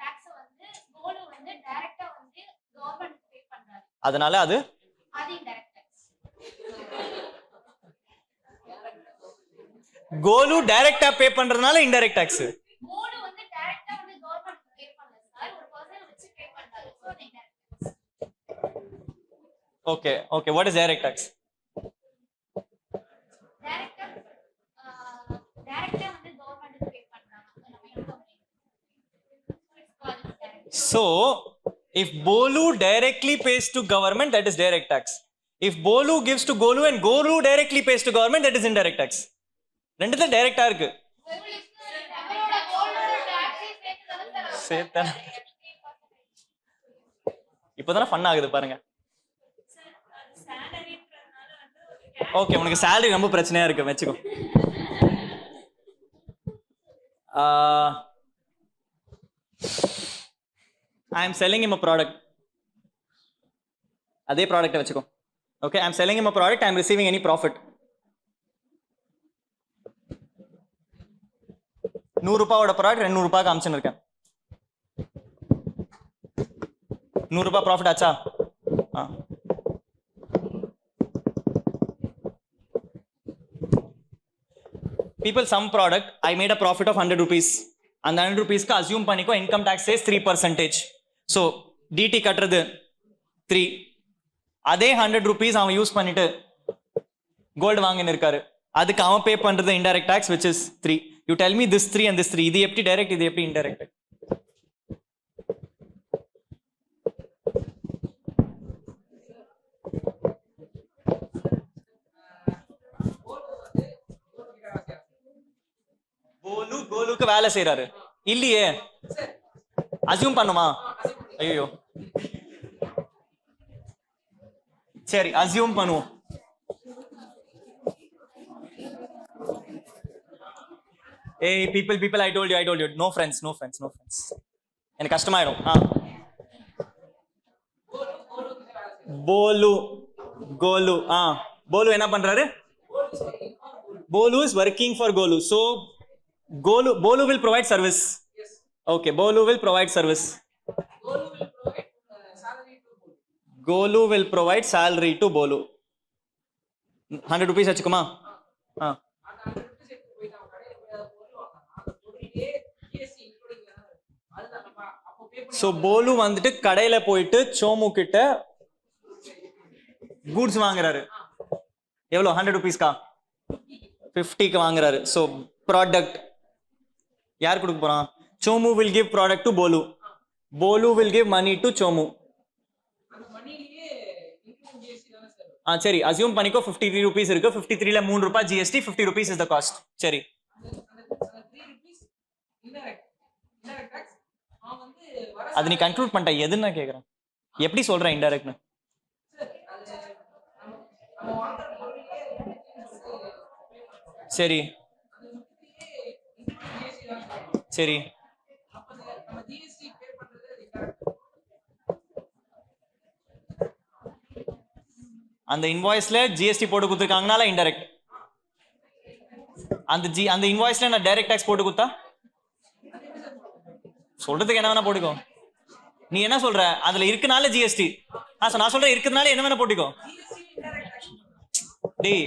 டாக்ஸ் வந்து போலு வந்து டைரக்டா வந்து கவர்மெண்ட் பே பண்றாரு.
அதனால அது
இன்டைரக்ட் டாக்ஸ்.
கோலு டைரக்டா பே பண்றதுனால இன்டைரக்ட் டாக்ஸ்.
போலு வந்து டைரக்டா வந்து கவர்மெண்ட் பே பண்ணல சார். ஒரு பர்சன் வச்சு பே பண்றாரு. சோ அது indirect tax.
Okay, what is direct tax?
டைரக்டா வந்து கவர்மெண்ட் பே பண்றாங்க. நம்ம income.
So if Bolu directly pays to government, that is direct tax. If Bolu gives to Golu and Golu directly pays to government, that is indirect tax. ரெண்டுல டைரக்டா இருக்கு. சேத்தா இப்போதான fun ஆகுது பாருங்க. ஓகே, உனக்கு salary ரொம்ப பிரச்சனையா இருக்கு வெச்சுக்கோ. I am selling him a product. அதே ப்ராடக்ட்டை வெச்சுக்கோ. Okay, I am selling him a product, I am receiving any profit. 100 ரூபாயோட product 200 ரூபாய்க்கு அம்சன் இருக்கேன். 100 ரூபாய் ப்ராஃபிட் ஆச்சா? People, some product I made a profit of 100 rupees. அந்த 100 rupeesக்கு assume பண்ணிக்கோ income tax says 3%. So DT கட்டுறது 3. அதே 100 rupees அவன் யூஸ் பண்ணிட்டு கோல்டு வாங்கின்னு இருக்காரு. அதுக்கு அவன் பே பண்றது indirect tax which is 3. You tell me this 3 and this 3. இது எப்படி direct, இது எப்படி indirect? கோலுக்கு வேலை செய்யறாரு இல்லையே, அசியூம் பண்ணுமா? ஐயோ சரி, அசியூம் பண்ணுவோம். ஏய் people, I told you, no friends. எனக்கு கஷ்டமாயிடும். கோலு போலு என்ன பண்றாரு? Bolu is working for Golu. So Bolu will provide service. Yes. Okay, Bolu will provide service. Golu will provide salary to Bolu. 100 rupees achukuma. So Bolu வந்துட்டு கடையில போயிட்டு சோமு கிட்ட goods வாங்குறாரு. எவ்வளவு? 100 rupeesக்கா 50க்கு வாங்குறாரு. So product யார் கொடுக்க போறான்? Somu will give product to Bolu. Bolu will give money to Somu. சரி, அசியூம் பண்ணிக்கோ 53 rupees இருக்கு. 53ல 3 ரூபாய் GST, 50 rupees is the cost. சரி, அது நீ கன்க்ளூட் பண்ணிட்ட. எதுன்னு கேக்குறேன், எப்படி சொல்றேன் இன்டைரக்ட்னு? சரி சரி, அந்த இன்வாய்ஸ்ல ஜிஎஸ்டி போட்டு கொடுத்துருக்காங்கனால இன்டைரக்ட். அந்த இன்வாய்ஸ்ல நான் டைரக்ட் டாக்ஸ் போட்டு கொடுத்தா சொல்றதுக்கு என்ன வேணா போட்டுக்கோ. நீ என்ன சொல்ற? அதுல இருக்கனால ஜிஎஸ்டி. நான் சொல்றேன் இருக்கிறதுனால என்ன வேணா போட்டுக்கோ. டேய்,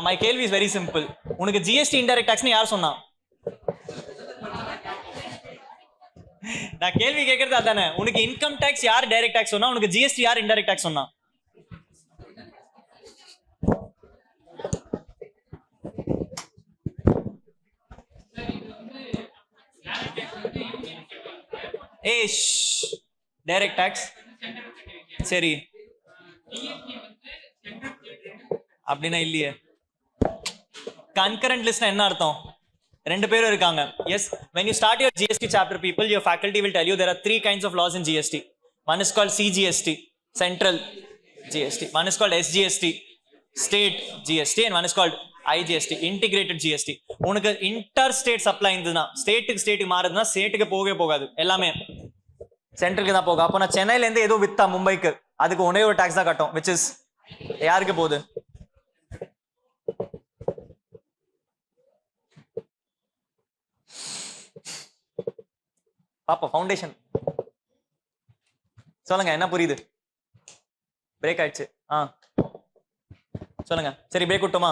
மை கேள்வி இஸ் வெரி சிம்பிள். உனக்கு ஜிஎஸ்டி இன்டைரக்ட் டாக்ஸ்னு யார் சொன்னா? நான் கேள்வி கேட்கறது அதானே. உனக்கு இன்கம் டாக்ஸ் யார் டைரக்ட் டாக்ஸ் சொன்னா? உனக்கு ஜிஎஸ்டி யார் இன்டைரக்ட் டாக்ஸ் சொன்னா? டைரக்ட் டாக்ஸ் சரி அப்படின்னா இல்லையே. கன்கரண்ட் லிஸ்ட்னா என்ன அர்த்தம்? ரெண்டு பேரும் இருக்காங்க. Yes, when you start your GST chapter people, your faculty will tell you there are three kinds of laws in GST. One is called CGST, central GST. One is called SGST, state GST, and one is called IGST, integrated GST. உனக்கு inter state supply இருந்ததுன்னா ஸ்டேட்டுக்கு ஸ்டேட்டுக்கு மாறுதுன்னா ஸ்டேட்டுக்கு போகவே போகாது, எல்லாமே சென்ட்ரலுக்கு தான் போகும். அப்போ நான் சென்னையில இருந்து ஏதோ வித்தா மும்பைக்கு, அதுக்கு ஒரே ஒரு டாக்ஸ் தான் கட்டும், which is யாருக்கு போகுது? பாப்பா ஃபவுண்டேஷன் சொல்லுங்க, என்ன புரியுது? பிரேக் ஆயிடுச்சு. சொல்லுங்க. சரி பிரேக் விட்டோமா?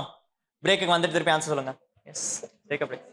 பிரேக்குக்கு வந்துட்டு திருப்பி ஆன்சர் சொல்லுங்க. Yes, break break.